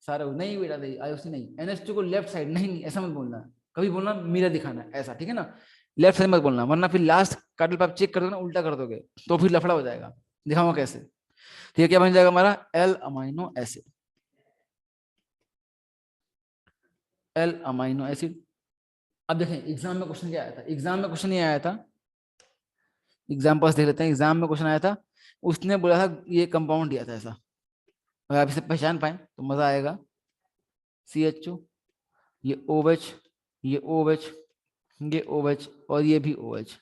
सारा। नहीं बेटा आयुषी नहीं, NH2 को लेफ्ट साइड नहीं, नहीं ऐसा मत बोलना, कभी बोलना मिरर दिखाना ऐसा, ठीक है ना, लेफ्ट साइड मत बोलना, वरना फिर लास्ट कार्टल पर आप चेक कर दो ना, उल्टा कर दोगे तो फिर लफड़ा हो जाएगा। दिखाऊंगा कैसे। ठीक है, क्या बन जाएगा हमारा, L amino acid, L amino acid. अब देखें एग्जाम में क्वेश्चन क्या आया था, एग्जाम में क्वेश्चन ये आया था, एग्जाम्पल्स देख लेते हैं। एग्जाम में क्वेश्चन आया था, उसने बोला था ये कंपाउंड दिया था ऐसा, अगर आप इसे पहचान पाए तो मजा आएगा। CHO, ये OH, ये OH, ये OH और ये भी OH,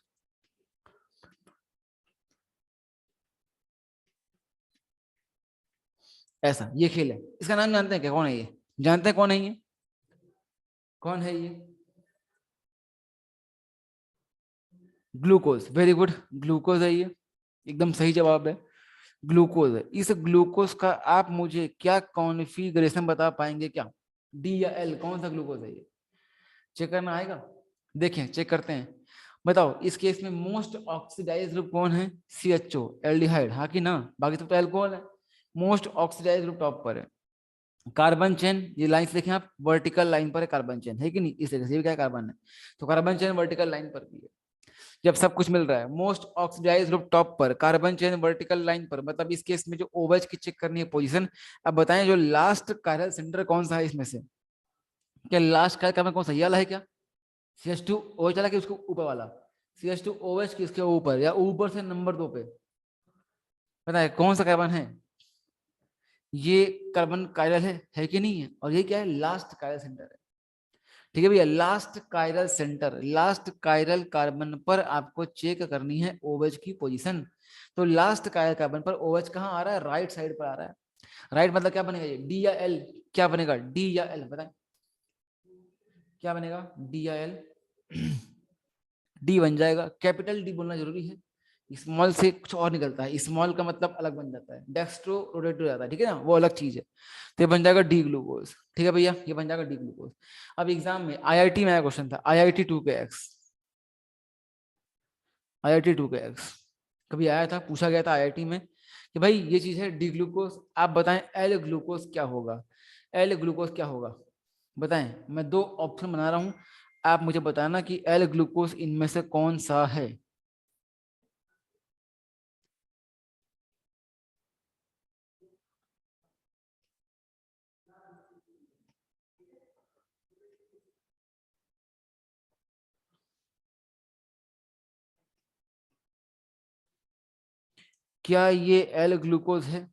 ऐसा ये खेल है। इसका नाम जानते हैं क्या, कौन है ये, जानते हैं कौन है ये, कौन है ये, ग्लूकोज, वेरी गुड, ग्लूकोज है ये, एकदम सही जवाब है, ग्लूकोज है। इस ग्लूकोज का आप मुझे क्या कॉन्फ़िगरेशन बता पाएंगे क्या, डी या एल, कौन सा ग्लूकोज है ये, चेक करना आएगा, देखें चेक करते हैं। बताओ इस केस में मोस्ट ऑक्सीडाइज ग्रुप कौन है? CHO, एल्डिहाइड, हाँ कि ना? बाकी तो एल्कोहल है। मोस्ट ऑक्सीडाइज ग्रुप टॉप पर है। कार्बन चेन, ये लाइंस देखें आप, वर्टिकल लाइन पर है कार्बन चेन, है कि नहीं? इस तरह से, ये क्या है? कार्बन है, तो कार्बन चेन वर्टिकल लाइन पर भी है। जब सब कुछ मिल रहा है, मोस्ट ऑक्सीडाइज ग्रुप टॉप पर, कार्बन चेन वर्टिकल लाइन पर, मतलब इस केस में जो ओवेज की चेक करनी है पोजीशन। अब बताएं जो लास्ट कायरल सेंटर कौन सा है इसमें से? क्या लास्ट कायरल कार्बन कौन सा, ये वाला है क्या? CH2 OH वाला कि उसके ऊपर वाला? CH2 OH किसके ऊपर, या ऊपर से नंबर 2 पे? पता है कौन सा कार्बन है? ये कार्बन कायरल है कि नहीं है? और ये क्या है? लास्ट कायरल सेंटर है। ठीक है भैया, last chiral centre, last chiral carbon पर आपको चेक करनी है ओवेज की पोजीशन। तो लास्ट कायरल कार्बन पर ओवेज कहाँ आ रहा है? राइट साइड पर आ रहा है। राइट मतलब क्या बनेगा? ये डी या एल? क्या बनेगा? डी या एल? बताएं क्या बनेगा? डी या एल? डी बन जाएगा। कैपिटल डी बोलना जरूरी है, स्मॉल से कुछ और निकलता है, स्मॉल का मतलब अलग बन जाता है, डेक्स्ट्रो रोटेट हो जाता है, ठीक है ना, वो अलग चीज है। तो ये बन जाएगा डी ग्लूकोज। ठीक है भैया, ये बन जाएगा डी ग्लूकोज। अब एग्जाम में आईआईटी में आया क्वेश्चन था, आईआईटी 2 के एक्स, आईआईटी 2 के एक्स कभी आया था, पूछा गया था आईआईटी में कि भाई ये चीज है डी ग्लूकोज, आप बताएं एल ग्लूकोज क्या होगा? एल ग्लूकोज क्या होगा? बताएं, मैं दो ऑप्शन बना रहा हूं, आप मुझे बताना कि एल ग्लूकोज इनमें से कौन सा है। क्या ये एल ग्लूकोज है?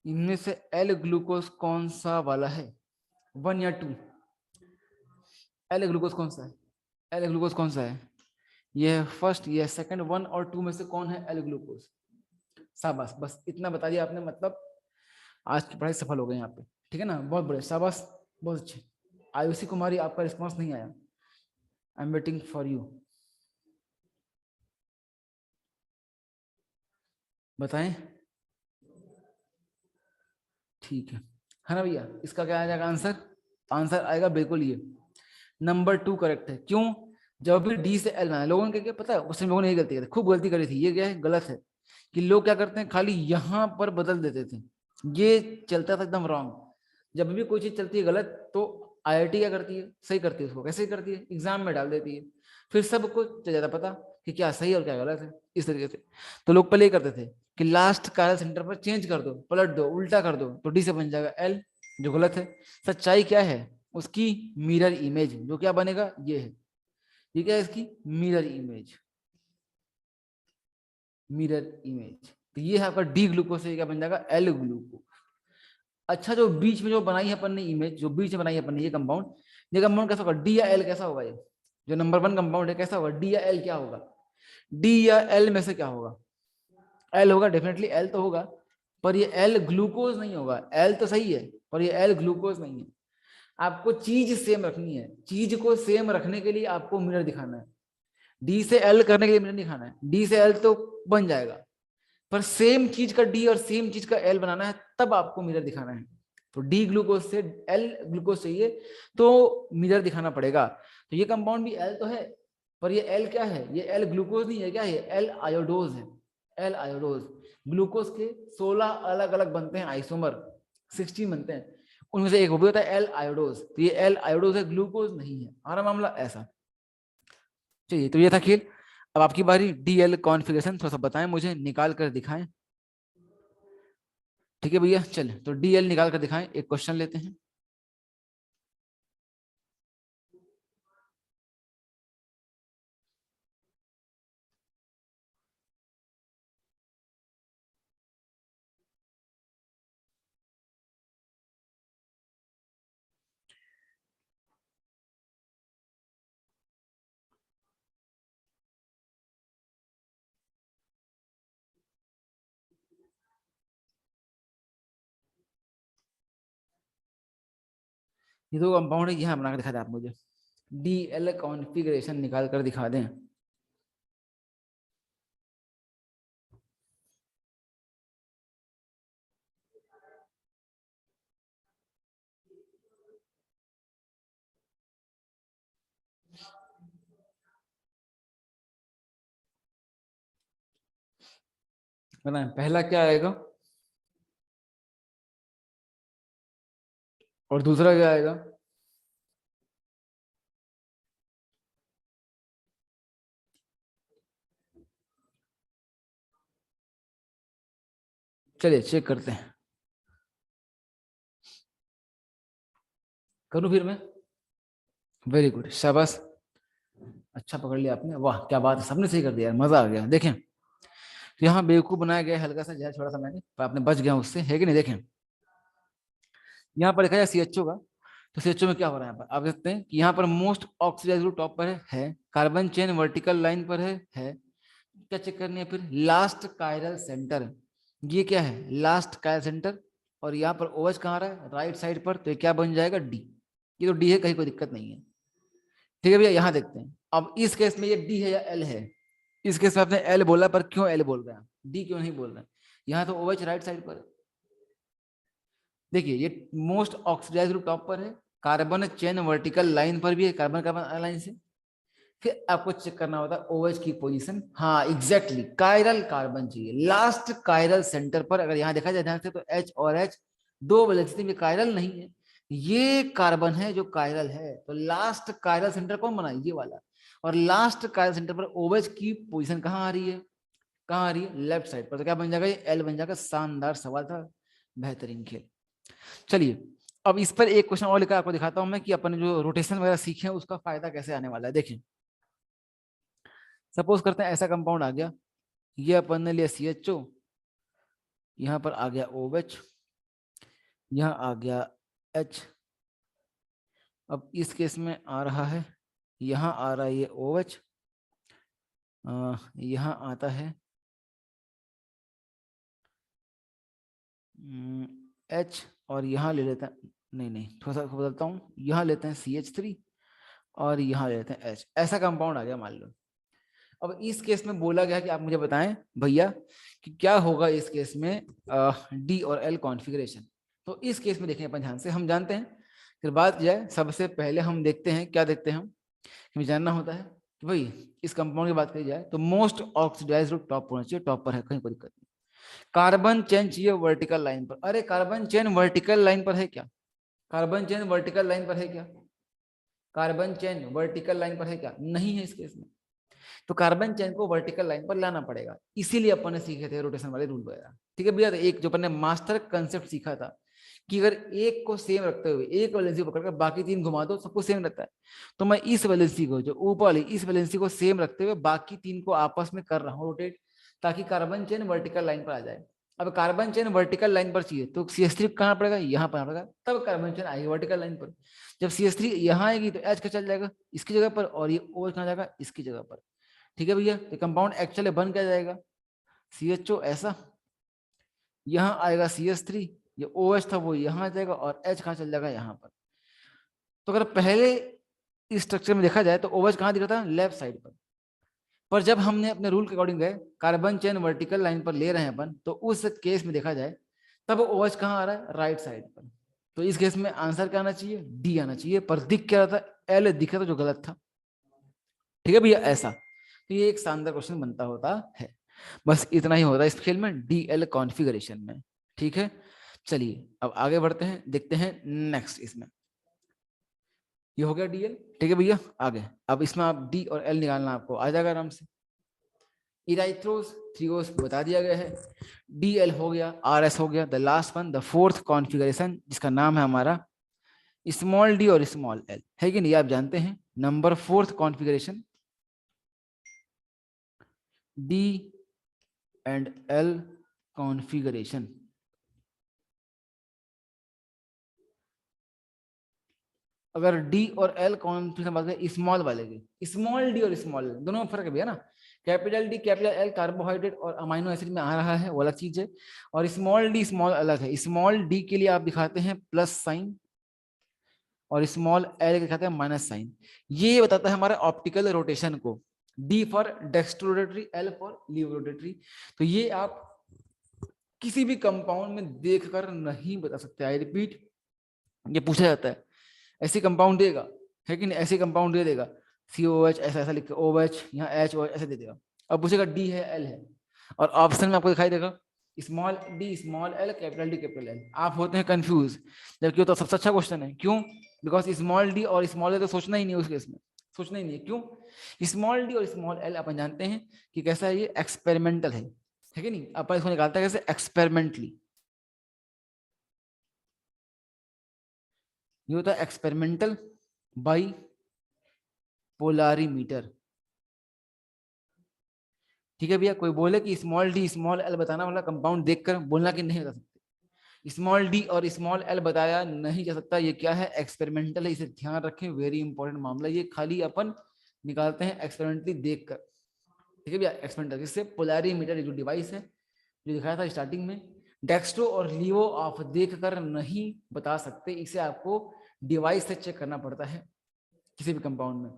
इनमें से एल ग्लूकोज कौन सा वाला है? 1 या 2? एल ग्लूकोज कौन सा है? एल ग्लूकोज कौन सा है? ये है फर्स्ट, ये सेकंड, 1 और 2 में से कौन है एल ग्लूकोज? शाबाश, बस इतना बता दिया आपने, मतलब आज की पढ़ाई सफल हो गई यहाँ पे। ठीक है ना, बहुत बढ़िया, शाबाश, बहुत अच्छे। आयुषी कुमारी, आपका रिस्पॉन्स नहीं आया, I am waiting for you. बताएं। ठीक है ना भैया, इसका क्या आ जाएगा आंसर? आंसर आएगा बिल्कुल ये नंबर 2 करेक्ट है। क्यों? जब भी डी से एल बनाया, लोगों ने क्या पता है, उसमें लोगों ने ये गलती की थी, खूब गलती करी थी, ये क्या है, गलत है कि लोग क्या करते हैं, खाली यहां पर बदल देते थे, ये चलता था एकदम रॉन्ग। जब भी कोई चीज चलती है गलत, तो आईआईटी क्या करती है, सही करती है उसको। कैसे करती है? एग्जाम में डाल देती है, फिर सबको चल जाता पता कि क्या सही और क्या गलत है, इस तरीके से। तो लोग पहले ये करते थे कि लास्ट कार्य सेंटर पर चेंज कर दो, पलट दो, उल्टा कर दो, तो डी से बन जाएगा एल, जो गलत है। सच्चाई क्या है उसकी? मिरर इमेज, जो क्या बनेगा, ये है। ये क्या है इसकी? Mirror image, mirror image. तो ये है आपका डी ग्लूकोज से क्या बन जाएगा? L glucose. अच्छा, जो बीच में जो बनाई है अपन ने इमेज, जो बीच में बनाई है अपन ने, ये कंपाउंड कैसा होगा? डी या एल कैसा होगा? ये जो नंबर 1 कंपाउंड है कैसा होगा? डी या एल क्या होगा? डी या एल में से क्या होगा? एल होगा, डेफिनेटली एल तो होगा, पर ये एल ग्लूकोज नहीं होगा। एल तो सही है, पर ये एल ग्लूकोज नहीं है। आपको चीज सेम रखनी है, चीज को सेम रखने के लिए आपको मिरर दिखाना है। डी से एल करने के लिए मिरर दिखाना है, डी से एल तो बन जाएगा, पर सेम चीज का डी और सेम चीज का एल बनाना है, तब आपको मिरर दिखाना है। तो डी ग्लूकोज से एल ग्लूकोज चाहिए, तो मिरर दिखाना पड़ेगा। तो ये कंपाउंड भी एल तो है, पर ये एल क्या है? ये एल ग्लूकोज नहीं है, क्या है? एल आयोडोज है, एल आयोडोज। ग्लूकोज के 16 अलग अलग बनते हैं आइसोमर, 16 बनते हैं, उनमें से एक वो भी होता है एल आयोडोज। तो ये एल आयोडोज है, ग्लूकोज नहीं है, हमारा मामला ऐसा। चलिए, तो ये था खेल। अब आपकी बारी, डीएल कॉन्फ़िगरेशन थोड़ा सा बताएं मुझे, निकाल कर दिखाएं। ठीक है भैया, चले तो डीएल निकाल कर दिखाएं, एक क्वेश्चन लेते हैं। ये दो कंपाउंड है, यहाँ बना के दिखा दे आप मुझे। DL कॉन्फ़िगरेशन निकाल कर दिखा दें। पहला क्या आएगा और दूसरा क्या आएगा? चलिए चेक करते हैं। करूं फिर मैं? वेरी गुड, शाबाश, अच्छा पकड़ लिया आपने, वाह क्या बात है, सबने सही कर दिया, मजा आ गया। देखें, तो यहाँ बेवकूफ बनाया गया हल्का सा जहर छोड़ा सा मैंने, पर आपने बच गया उससे, है कि नहीं? देखें यहाँ पर लिखा है CHO का, तो CHO में क्या हो रहा है? यहाँ पर आप देखते हैं कि यहाँ पर मोस्ट ऑक्सीडाइज्ड ग्रुप टॉप पर है, कार्बन चेन वर्टिकल लाइन पर है। क्या चेक करनी है फिर? लास्ट कायरल सेंटर, ये क्या है? लास्ट कायरल सेंटर, और यहाँ पर OH कहाँ आ रहा है? राइट साइड पर, तो ये क्या बन जाएगा? D। ये तो D है, कहीं कोई दिक्कत नहीं है। ठीक है भैया, यहाँ देखते हैं अब इस केस में ये D है या L है। इस केस में आपने L बोला, पर क्यों L बोल रहे हैं, D क्यों नहीं बोल रहे हैं? यहाँ तो OH राइट साइड पर है। देखिए, ये मोस्ट ऑक्सीडाइज्ड ग्रुप टॉप पर है, कार्बन चेन वर्टिकल लाइन पर भी है, कार्बन कार्बन लाइन से। फिर आपको चेक करना होता है OH की पोजीशन। हाँ एग्जैक्टली, कायरल कार्बन चाहिए, लास्ट कायरल सेंटर पर। अगर यहाँ देखा जाए ध्यान से तो H और H दो वैलेंसी में कायरल नहीं है, ये कार्बन है जो कायरल है, तो लास्ट कायरल सेंटर कौन बना? ये वाला। और लास्ट कायरल सेंटर पर OH की पोजीशन कहाँ आ रही है? कहाँ आ रही है? लेफ्ट साइड पर। तो क्या बन जाएगा? ये L बन जाएगा। शानदार सवाल था, बेहतरीन खेल। चलिए, अब इस पर एक क्वेश्चन और लेकर आपको दिखाता हूं मैं कि अपन जो रोटेशन वगैरह सीखे हैं उसका फायदा कैसे आने वाला है। देखिए, सपोज करते हैं ऐसा कंपाउंड आ गया, ये अपन ने लिया CHO, यहाँ पर आ गया OH, यहाँ आ गया H। अब इस केस में आ रहा है, यहाँ आ रहा है ये OH, यहाँ आता है H, और यहाँ ले लेते हैं, नहीं नहीं थोड़ा सा बदलता हूँ, यहाँ लेते हैं CH3 और यहाँ ले लेते हैं H। ऐसा कंपाउंड आ गया मान लो। अब इस केस में बोला गया कि आप मुझे बताएं भैया कि क्या होगा इस केस में D और L कॉन्फ़िगरेशन। तो इस केस में देखें अपन ध्यान से, हम जानते हैं, फिर बात की जाए सबसे पहले हम देखते हैं, क्या देखते हैं हम, हमें जानना होता है कि भाई इस कंपाउंड की बात करी जाए तो मोस्ट ऑक्सीडाइज्ड ग्रुप टॉप होना चाहिए, टॉप पर है, कहीं कोई दिक्कत नहीं। कार्बन चेन चाहिए वर्टिकल लाइन पर। अरे कार्बन चेन वर्टिकल लाइन पर है क्या? कार्बन चेन वर्टिकल लाइन पर है क्या? कार्बन चेन वर्टिकल लाइन पर है क्या? नहीं है इस केस में। तो कार्बन चेन को वर्टिकल लाइन पर लाना पड़ेगा, इसीलिए अपन ने सीखे थे रोटेशन वाले रूल वगैरह। ठीक है भैया, तो एक जो अपन ने मास्टर कंसेप्ट सीखा था कि अगर एक को सेम रखते हुए एक वैलेंसी पकड़कर बाकी तीन घुमा दो, सबको सेम रहता है। तो मैं इस वैलेंसी को, जो ऊपर वाली इस वैलेंसी को सेम रखते हुए बाकी तीन को आपस में कर रहा हूँ रोटेट, ताकि कार्बन चेन वर्टिकल लाइन पर आ जाए। अब कार्बन चेन वर्टिकल लाइन पर चाहिए तो CH3 कहाँ पड़ेगा? यहाँ पर पड़ेगा, तब कार्बन चेन आएगी वर्टिकल लाइन पर। जब CH3 यहाँ आएगी तो H का चल जाएगा इसकी जगह पर, और ये OH कहाँ जाएगा? इसकी जगह पर। ठीक है भैया, तो कंपाउंड एक्चुअली बन क्या जाएगा? CHO ऐसा, यहाँ आएगा CH3, ये OH था वो यहाँ आ जाएगा, और H कहाँ चल जाएगा? यहाँ पर। तो अगर पहले इस स्ट्रक्चर में देखा जाए तो OH कहाँ दिख रहा था? लेफ्ट साइड पर जब हमने अपने रूल के अकॉर्डिंग गए, कार्बन चेन वर्टिकल लाइन पर ले रहे हैं अपन, तो उस केस में देखा जाए तब OH कहाँ आ रहा है? राइट साइड पर। तो इस केस में आंसर क्या आना चाहिए? D आना चाहिए, पर दिख क्या रहा था? L दिख रहा था, जो गलत था। ठीक है भैया, ऐसा। तो ये एक शानदार क्वेश्चन बनता होता है। बस इतना ही होता है इस खेल में, DL कॉन्फ़िगरेशन में। ठीक है, चलिए अब आगे बढ़ते हैं, देखते हैं नेक्स्ट इसमें। ये हो गया DL। ठीक है भैया, आगे अब इसमें आप D और L निकालना आपको आ जाएगा आराम से। इराइथ्रोस थ्रियोस बता दिया गया है, DL हो गया, RS हो गया, the last one, the fourth configuration जिसका नाम है हमारा स्मॉल d और स्मॉल l, है कि नहीं? आप जानते हैं number fourth configuration D and L configuration. अगर D और L कॉन्फ़िगरेशन बात करें स्मॉल वाले की, स्मॉल d और स्मॉल l दोनों में फर्क है भैया ना। Capital D capital L carbohydrate और अमाइनो एसिड में आ रहा है, वो अलग चीज है, और स्मॉल d स्मॉल अलग है। स्मॉल d के लिए आप दिखाते हैं प्लस साइन, और स्मॉल एल के दिखाते हैं माइनस साइन। ये बताता है हमारे ऑप्टिकल रोटेशन को। D for dextro rotatory, L for laevo rotatory. तो ये आप किसी भी कंपाउंड में देखकर नहीं बता सकते। आई रिपीट, ये पूछा जाता है ऐसी कंपाउंड देगा है कि नहीं, ऐसी कंपाउंड दे देगा COH ऐसा ऐसा लिख के, OH यहाँ HOH ऐसे दे देगा। अब पूछेगा डी है एल है, और ऑप्शन में आपको दिखाई देगा small D small L capital D capital L. आप होते हैं कंफ्यूज, जबकि वो तो सबसे अच्छा क्वेश्चन है। क्यों? बिकॉज स्मॉल डी और स्मॉल एल तो सोचना ही नहीं है उस केस में, सोचना ही नहीं है। क्यों? स्मॉल डी और स्मॉल एल अपन जानते हैं कि कैसा है, ये एक्सपेरिमेंटल है कि नहीं। अपन इसको निकालते हैं कैसे, एक्सपेरिमेंटली। ये होता है एक्सपेरिमेंटल बाई पोलारीमीटर। ठीक है भैया, कोई बोले कि स्मॉल डी स्मॉल एल बताना वाला कंपाउंड देखकर बोलना कि नहीं बता सकते। स्मॉल डी और स्मॉल एल बताया नहीं जा सकता, ये क्या है, एक्सपेरिमेंटल है, इसे ध्यान रखें, वेरी इंपॉर्टेंट मामला। ये खाली अपन निकालते हैं एक्सपेरिमेंटली देखकर। ठीक है भैया, एक्सपेरिमेंटल जिससे पोलैरिमीटर जो डिवाइस है जो दिखाया था स्टार्टिंग में, डेक्स्ट्रो और लीवो आप देखकर नहीं बता सकते, इसे आपको डिवाइस से चेक करना पड़ता है किसी भी कंपाउंड में।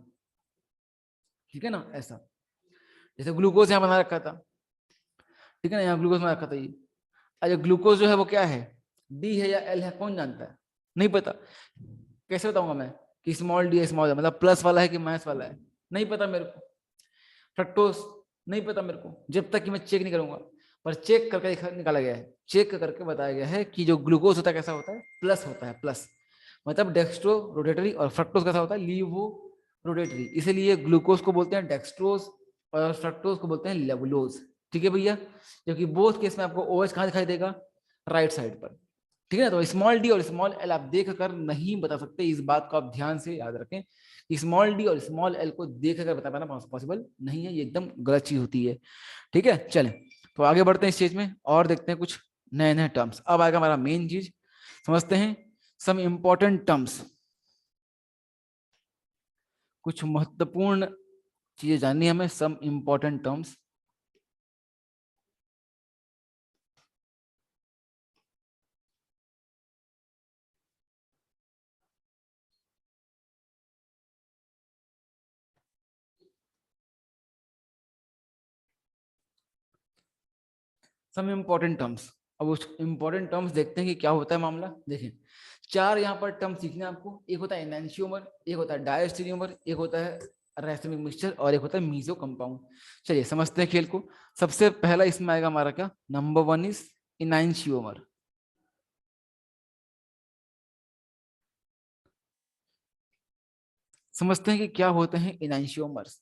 ठीक है ना, ऐसा जैसे ग्लूकोज यहाँ बना रखा था, ठीक है ना, यहाँ ग्लूकोज बना रखा था ये। अच्छा, ग्लूकोज जो है वो क्या है, डी है या एल है, कौन जानता है? नहीं पता। कैसे बताऊंगा मैं कि स्मॉल डी है स्मॉल है, मतलब प्लस वाला है कि माइनस वाला है? नहीं पता मेरे को। फ्रक्टोज नहीं पता मेरे को, जब तक कि मैं चेक नहीं करूंगा। पर चेक करके निकाला गया है, चेक करके बताया गया है कि जो ग्लूकोज होता है कैसा होता है, प्लस होता है, प्लस। मतलब डेक्स्ट्रो रोटेटरी, और फ्रक्टोज कैसा होता है, लीवो रोटेटरी। इसीलिए ग्लूकोज को बोलते हैं डेक्स्ट्रोज और फ्रक्टोज को बोलते हैं लेवुलोज। ठीक है भैया, जबकि बोथ केस में आपको OH कहाँ दिखाई देगा, राइट साइड पर। ठीक है ना, तो स्मॉल डी और स्मॉल एल आप देख कर नहीं बता सकते, इस बात को आप ध्यान से याद रखें कि स्मॉल डी और स्मॉल एल को देख कर बता पाना पॉसिबल नहीं है, ये एकदम गलत चीज होती है। ठीक है, चलें तो आगे बढ़ते हैं इस चीज में और देखते हैं कुछ नए नए टर्म्स। अब आएगा हमारा मेन चीज, समझते हैं सम इंपॉर्टेंट टर्म्स। कुछ महत्वपूर्ण चीजें जाननी है हमें, some important terms. Some important terms. अब उस इंपॉर्टेंट टर्म्स देखते हैं कि क्या होता है मामला। देखिए, चार यहाँ पर टर्म सीखने आपको। एक होता है एनांशियोमर, एक होता है डायस्टेरियोमर, एक होता है राइसोमिक मिक्सचर, और एक होता है मीजो कंपाउंड। चलिए समझते हैं खेल को। सबसे पहला इसमें आएगा हमारा क्या, नंबर 1 इज इनांशियोमर। समझते हैं कि क्या होते हैं इनांशियोमर्स।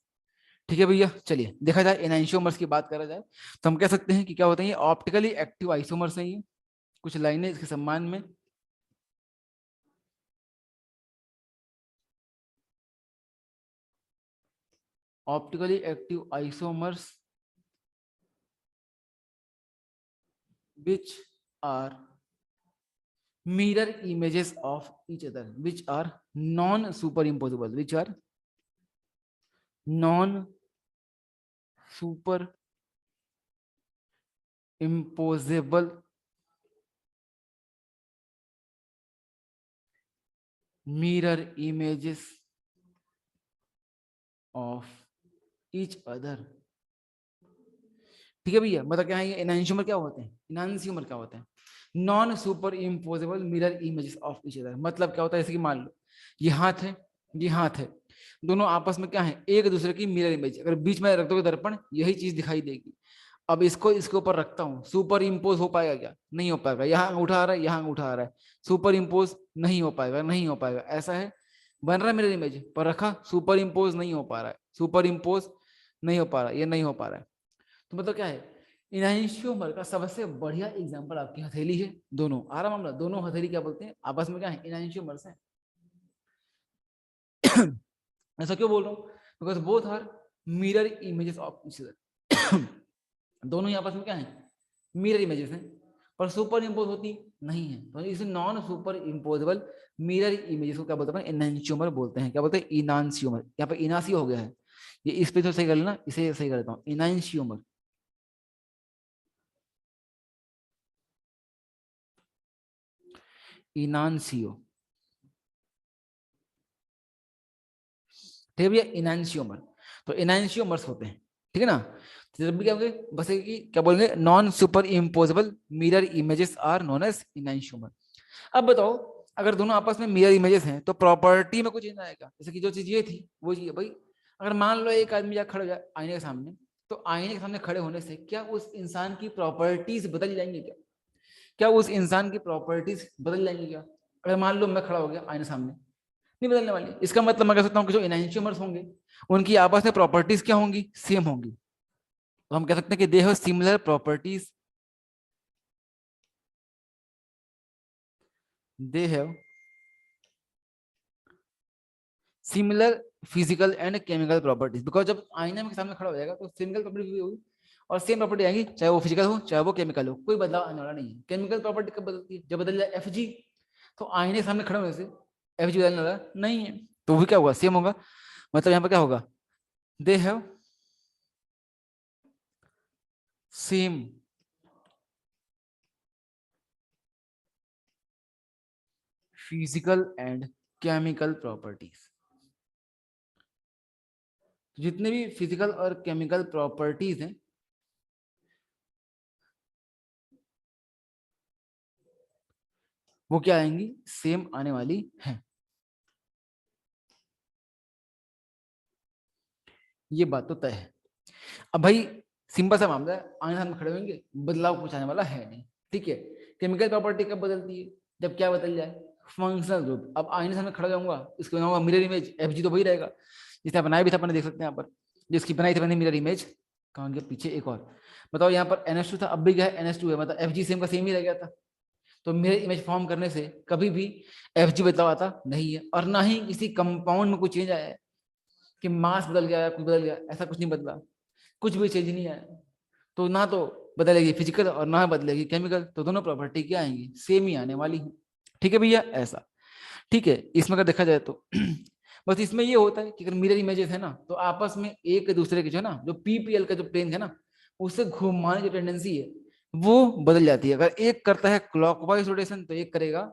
ठीक है भैया, चलिए देखा जाए इनांशियोमर्स की बात करा जाए तो हम कह सकते हैं कि क्या होते हैं, ये ऑप्टिकली एक्टिव आइसोमर्स हैं। ये कुछ लाइनें इसके सम्मान में। Optically active isomers which are mirror images of each other, which are non superimposable, which are non superimposable mirror images of each other। ठीक है भैया, मतलब क्या है ये इनांशियोमर क्या होते हैं, इनांशियोमर क्या होते हैं, non superimposable mirror images of each other. मतलब क्या होता है, जैसे कि मान लो ये हाथ है, ये हाथ है, दोनों आपस में क्या है, एक दूसरे की मिरर इमेज। अगर बीच में रख दोगे दर्पण, यही चीज दिखाई देगी। अब इसको इसके ऊपर रखता हूँ, सुपर इम्पोज हो पाएगा क्या, नहीं हो पाएगा। यहाँ उठा रहा है, यहाँ उठा रहा है, सुपर इम्पोज नहीं हो पाएगा, नहीं हो पाएगा। ऐसा है, बन रहा है मिरर इमेज पर रखा, सुपर इम्पोज नहीं हो पा रहा है, सुपर इम्पोज नहीं हो पा रहा है, ये नहीं हो पा रहा है। तो मतलब क्या है, इनांशियोमर का सबसे बढ़िया एग्जांपल आपकी हथेली है। दोनों आ रहा मामला, दोनों हथेली क्या बोलते हैं आपस में, क्या है, इनांशियोमर्स हैं। ऐसा क्यों बोल रहा हूँ, because both are mirror images of each other. दोनों ही आपस में क्या है, मिरर इमेजेस हैं, पर सुपर इम्पोज होती नहीं है। तो इसे non superimposable mirror images को क्या बोलते हैं, इनांशियोमर बोलते हैं। क्या बोलते हैं, इनांशियोमर। यहाँ पे इनासी हो गया है, ये इस पे तो सही कर लेना, इसे सही कर देता हूँ, इनांशियोमर। इनांशियो ठीक है भैया, इनैंशियोमर। तो इनैंशियोमर्स होते हैं, ठीक है ना। तो जब भी क्या होंगे, बस ये कि क्या बोलेंगे, non superimposable mirror images are known as enantiomer. अब बताओ, अगर दोनों आपस में मिरर इमेजेस हैं तो प्रॉपर्टी में कुछ चेंज आएगा। जैसे कि जो चीज ये थी वो चीज भाई, अगर मान लो एक आदमी जाकर खड़े हो जाए आईने के सामने, तो आईने के सामने खड़े होने से क्या उस इंसान की प्रॉपर्टीज बदल जाएंगी क्या? क्या उस इंसान की प्रॉपर्टीज बदल जाएंगी क्या? अगर मान लो मैं खड़ा हो गया आईने सामने, नहीं बदलने वाली। इसका मतलब मैं कह सकता हूँ कि जो इनैंशियोमर्स होंगे उनकी आपस में प्रॉपर्टीज क्या होंगी, सेम होंगी। तो हम कह सकते हैं कि they have similar properties, they have similar physical and chemical properties. Because जब आईना में सामने खड़ा हो जाएगा तो सिमिलर प्रॉपर्टी भी होगी और सेम प्रॉपर्टी आएगी, चाहे वो फिजिकल हो चाहे वो केमिकल हो, कोई बदलाव आने वाला नहीं है। केमिकल प्रॉपर्टी कब बदलती है, जब बदल जाए Fg, तो आईने के सामने खड़े होने से Fg बदलने वाला नहीं है, तो वो क्या होगा, सेम होगा। मतलब यहाँ पर क्या होगा, they have same physical and chemical properties. जितने भी फिजिकल और केमिकल प्रॉपर्टीज हैं वो क्या आएंगी, सेम आने वाली है। ये बात तो तय है। अब भाई सिंपल सा मामला है, आने सामने खड़े होंगे, बदलाव कुछ आने वाला है नहीं, ठीक है। केमिकल प्रॉपर्टी कब बदलती है, जब क्या बदल जाए, फंक्शनल ग्रुप। अब आईने सामने खड़ा जाऊंगा, इसके बनाऊंगा मिरर इमेज, Fg तो वही रहेगा जिसने बनाया भी था, अपने देख सकते हैं यहाँ पर, जिसकी बनाई थी मैंने मिरर इमेज। कहाँ गया पीछे एक और, बताओ यहाँ पर NH2 था, अब भी क्या है, NH2 है, मतलब Fg सेम का सेम ही रह गया था। तो मिरर इमेज फॉर्म करने से कभी भी Fg बदलाव आता नहीं है, और ना ही किसी कंपाउंड में कुछ चेंज आया है कि मास बदल गया, कुछ बदल गया, ऐसा कुछ नहीं बदला, कुछ भी चेंज नहीं आया। तो ना तो बदलेगी फिजिकल और ना बदलेगी केमिकल, तो दोनों प्रॉपर्टी क्या आएंगी, सेम ही आने वाली है। ठीक है भैया, ऐसा ठीक है। इसमें अगर देखा जाए तो बस इसमें ये होता है कि अगर मिरर इमेजेस है ना, तो आपस में एक दूसरे के जो है ना, जो PPL का जो प्लेन है ना, उससे घुमाने की टेंडेंसी है वो बदल जाती है। अगर एक करता है क्लॉकवाइज रोटेशन तो एक करेगा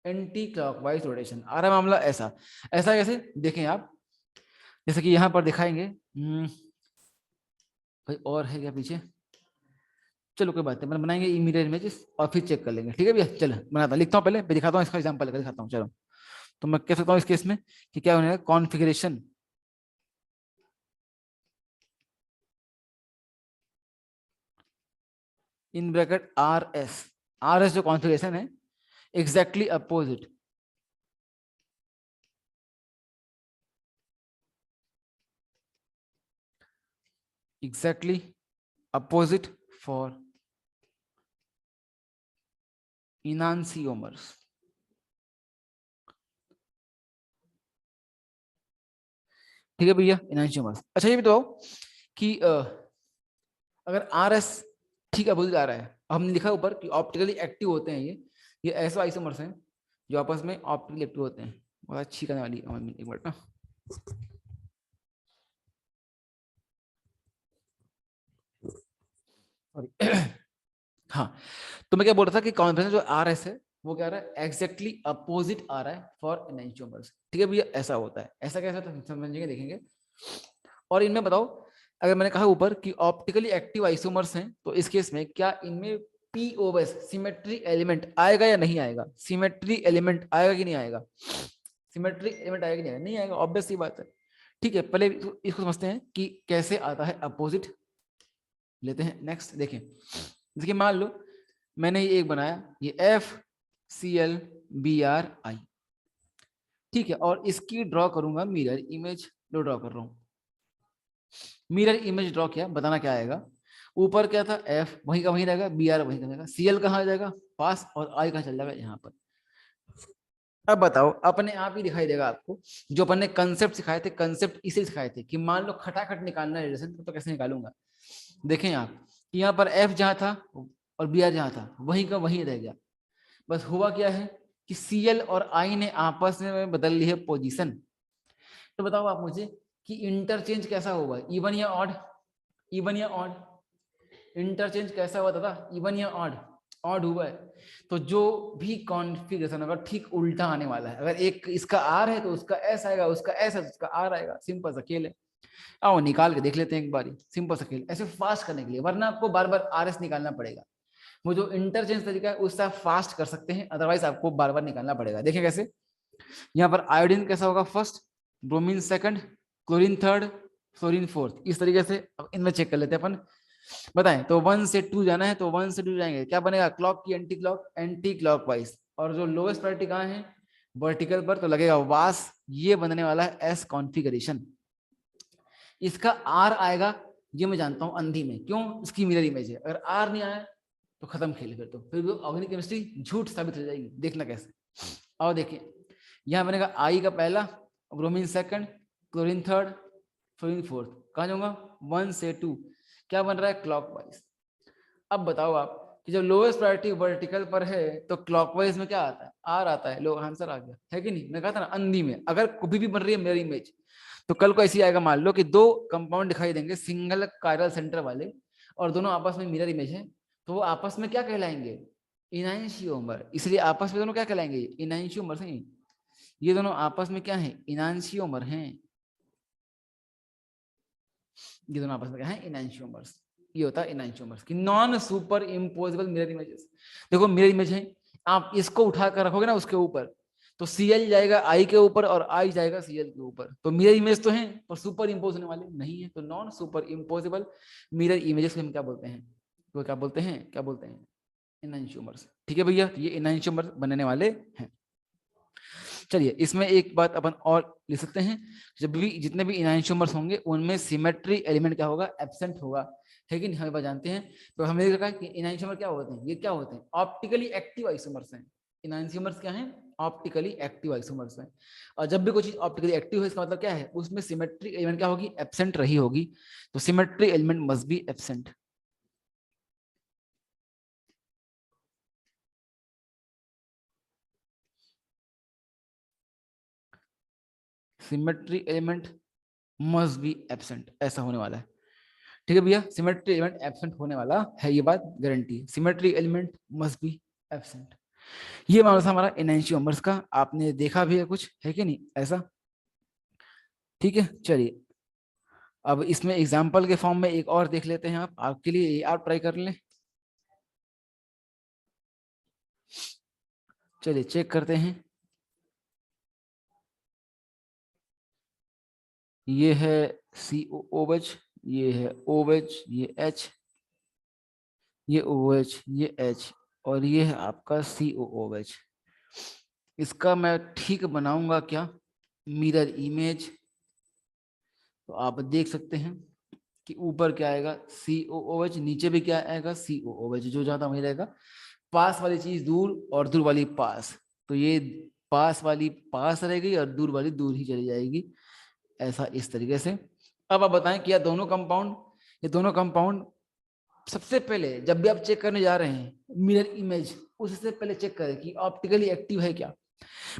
एंटी क्लॉकवाइज रोटेशन। आ रहा मामला ऐसा, ऐसा कैसे देखें आप, जैसे कि यहाँ पर दिखाएंगे। भाई और है क्या पीछे, चलो कोई बात नहीं, मैं बनाएंगे मिरर इमेजेस और फिर चेक कर लेंगे, ठीक है भैया। चलो बनाता हूँ, लिखता हूँ पहले, फिर दिखाता हूँ इसका एग्जांपल लेकर दिखाता हूँ। चलो, तो मैं कह सकता हूँ इस केस में कि क्या होने कॉन्फ़िगरेशन इन ब्रैकेट RS जो कॉन्फ़िगरेशन है exactly opposite, exactly opposite for enantiomers. ठीक है भैया, इनांसियोमर्स। अच्छा ये भी तो कि अगर RS ठीक है अपोजिट आ रहा है, हमने लिखा ऊपर कि ऑप्टिकली एक्टिव होते हैं ये ऐसे आइसोमर्स हैं जो आपस में ऑप्टिकली एक्टिव होते हैं। बहुत अच्छी करने वाली, एक मिनट ना, हाँ। तो मैं क्या बोल रहा था कि कॉन्फिडेंस जो RS है वो क्या आ रहा है, एग्जैक्टली अपोजिट आ रहा है फॉर एनांशियोमर्स। ठीक है भैया, ऐसा होता है। ऐसा कैसा तो समझेंगे, देखेंगे। और इनमें बताओ, अगर मैंने कहा ऊपर कि ऑप्टिकली एक्टिव आइसोमर्स हैं, तो इस केस में क्या इनमें POS सिमेट्री एलिमेंट आएगा या नहीं आएगा, सिमेट्री एलिमेंट आएगा कि नहीं आएगा, सिमेट्री एलिमेंट आएगा कि नहीं आएगा, नहीं आएगा, ऑब्वियस सी बात है। ठीक है, पहले इसको समझते हैं कि कैसे आता है अपोजिट, लेते हैं नेक्स्ट। देखें, देखिए मान लो मैंने ये एक बनाया, ये FCl Br I, ठीक है, और इसकी ड्रॉ करूंगा मिरर इमेज, लो ड्रॉ कर रहा हूं मिरर इमेज, ड्रॉ किया, बताना क्या आएगा। ऊपर क्या था, F वहीं का वहीं रहेगा, Br वहीं का रहेगा, Cl कहाँ आ जाएगा पास, और I कहाँ चल जाएगा यहाँ पर। अब बताओ, अपने आप ही दिखाई देगा आपको, जो अपन ने कंसेप्ट सिखाए थे, कंसेप्ट इसे सिखाए थे कि मान लो खटाखट निकालना है रिलेशन, तो कैसे निकालूंगा। देखें आप कि यहाँ पर F जहाँ था और Br जहाँ था वहीं का वहीं रह गया। बस हुआ क्या है कि Cl और I ने आपस में बदल ली है पोजीशन। तो बताओ आप मुझे कि इंटरचेंज कैसा होगा, इवन या ऑड, इवन या ऑड, इंटरचेंज कैसा हुआ था, इवन या ऑड, ऑड हुआ है, तो जो भी कॉन्फ़िगरेशन होगा ठीक उल्टा आने वाला है। अगर एक इसका आर है तो उसका एस आएगा, उसका एस है तो उसका आर आएगा। सिंपल सा खेल है। आओ निकाल के देख लेते हैं एक बारी, सिंपल सा खेल, ऐसे फास्ट करने के लिए, वरना आपको बार बार आर एस निकालना पड़ेगा। वो जो इंटरचेंज तरीका है उससे आप फास्ट कर सकते हैं, अदरवाइज आपको बार बार निकालना पड़ेगा। देखिए कैसे, यहाँ पर आयोडीन कैसा होगा first, bromine second, chlorine third, fluorine fourth, इस तरीके से। अब इनमें चेक कर लेते हैं अपन। बताएं तो 1 से 2 जाना है तो 1 से 2 जाएंगे, क्या बनेगा, क्लॉक की एंटी क्लॉक वाइज। और जो लोएस्ट प्रायोरिटी कहाँ है, वर्टिकल पर, तो लगेगा वास, ये बनने वाला है एस कॉन्फ़िगरेशन। इसका आर आएगा, ये मैं जानता हूं अंधी में, क्यों, इसकी मिरर इमेज है। अगर आर नहीं आया तो खत्म खेल, फिर ऑर्गेनिक केमिस्ट्री झूठ साबित हो जाएगी। देखना कैसे, और देखिए यहां बनेगा आई का पहला, bromine second, chlorine third, fluorine fourth. कहां जाऊंगा, 1 से 2, क्या बन रहा है, क्लॉकवाइज। अब बताओ आप कि जब लोएस्ट प्रायोरिटी वर्टिकल पर है तो क्लॉकवाइज में क्या आता है, आर आता है। लो आंसर आ गया है कि नहीं। मैं कहा था ना अंधी में अगर कभी भी बन रही है मिरर इमेज, तो कल को ऐसी आएगा, मान लो कि 2 कंपाउंड दिखाई देंगे सिंगल कायरल सेंटर वाले, और दोनों आपस में मिरर इमेज है, तो वो आपस में क्या कहलाएंगे, इनैंशियोमर। इसलिए आपस में दोनों क्या कहलाएंगे, इनैंशियोमर हैं। ये दोनों आपस में क्या है, इनैंशियोमर हैं। ये दोनों आपस में क्या है, इनैंशियोमर्स। ये होता है इनैंशियोमर्स की non super imposable mirror images. देखो मिरर इमेज है, आप इसको उठा कर रखोगे ना उसके ऊपर, तो Cl जाएगा I के ऊपर और I जाएगा Cl के ऊपर। तो मिरर इमेज तो है पर सुपर इम्पोज होने वाले नहीं है। तो non super imposable mirror images को हम क्या बोलते हैं, वो क्या बोलते हैं, क्या बोलते हैं, इनैंशियोमर्स। ठीक है भैया, ये इनैंशियोमर्स बनने वाले हैं। चलिए इसमें एक बात अपन और लिख सकते हैं, जब भी जितने भी इनैंशियोमर्स होंगे उनमें सिमेट्री एलिमेंट क्या होगा, एब्सेंट होगा, है कि नहीं, हम जानते हैं। तो हमें देखा कि इनैंशियोमर क्या होते हैं, ये क्या होते हैं, ऑप्टिकली एक्टिव आइसोमर्स हैं। इनैंशियोमर्स क्या हैं, ऑप्टिकली एक्टिव आइसोमर्स हैं। और जब भी कोई चीज ऑप्टिकली एक्टिव है, इसका मतलब क्या है, उसमें सिमेट्री एलिमेंट क्या होगी, एब्सेंट रही होगी। तो symmetry element must be absent. Symmetry element must be absent, ऐसा होने वाला है। ठीक है भैया, सिमेट्री एलिमेंट एब्सेंट होने वाला है, ये बात गारंटी है। Symmetry element must be absent. ये मामला था हमारा इनैंशियोमर्स का, आपने देखा भी है कुछ, है कि नहीं ऐसा। ठीक है चलिए, अब इसमें एग्जाम्पल के फॉर्म में एक और देख लेते हैं, आप आपके लिए आप ट्राई कर लें। चलिए चेक करते हैं। ये है COOH, ये है OH, ये H, ये OH, ये H, और ये है आपका COOH। इसका मैं ठीक बनाऊंगा क्या, मिरर इमेज। तो आप देख सकते हैं कि ऊपर क्या आएगा, COOH, नीचे भी क्या आएगा, COOH, जो ज्यादा वही रहेगा। पास वाली चीज दूर और दूर वाली पास, तो ये पास वाली पास रहेगी और दूर वाली दूर ही चली जाएगी, ऐसा इस तरीके से। अब आप बताएं कि ये दोनों कंपाउंड सबसे पहले जब भी आप चेक करने जा रहे हैं मिरर इमेज, उससे पहले चेक करें कि ऑप्टिकली एक्टिव है क्या।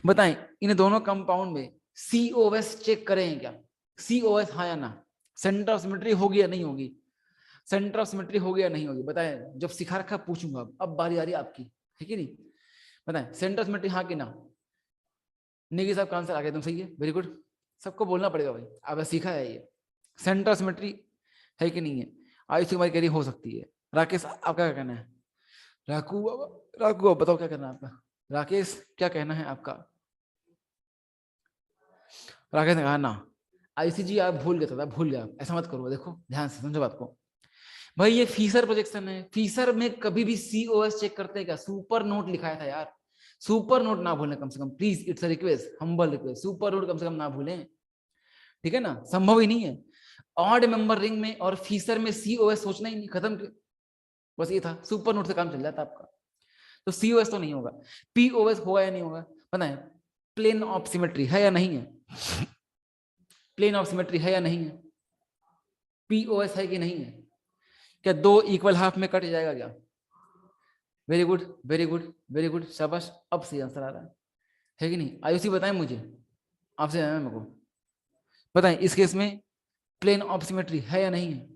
बताएं इन दोनों कंपाउंड में COS चेक करें क्या, COS हाँ या ना, सेंटर ऑफ सिमेट्री होगी या नहीं होगी, सेंटर ऑफ सिमेट्री होगी या नहीं होगी, बताएं। जब सिखा रखा पूछूंगा, अब बारी आ रही आपकी, है कि नहीं। बताएं सेंटर ऑफ सिमेट्री हाँ कि ना। नेगी साहब का आंसर आ गया, तुम सही है, वेरी गुड। सबको बोलना पड़ेगा भाई, अब सीखा है ये, सेंटर ऑफ सिमेट्री है कि नहीं है। आयुष कुमारी कह रही हो सकती है। राकेश आपका क्या कहना है, राकू बताओ क्या करना है आपका, राकेश क्या कहना है आपका। राकेश ने कहा ना, ICG आप भूल गए था, भूल गया, ऐसा मत करो, देखो ध्यान से समझो बात को। भाई ये फीसर प्रोजेक्शन है, फीसर में कभी भी COS चेक करते हैं क्या, सुपर नोट लिखाया था यार, सुपर नोट ना भूलें कम से कम, please, it's a request, humble request, super note कम से कम ना भूलें, ठीक है ना, संभव ही नहीं है। ऑड मेंबर रिंग में और फीसर में COS सोचना ही नहीं, खत्म, बस ये था, सुपर नोट से काम चल जाता आपका। तो COS तो नहीं होगा, POS होगा या नहीं होगा, पता है, प्लेन ऑफ सिमेट्री है या नहीं है, प्लेन ऑफ सिमेट्री है या नहीं है, POS है कि नहीं है, क्या 2 इक्वल हाफ में कट जाएगा क्या। Very good, very good, very good, शाबाश, अब सही आंसर आ रहा है कि नहीं। आयुषी बताएं मुझे, आपसे मेरे को बताएं, इस केस में प्लेन ऑफ सिमेट्री है या नहीं है,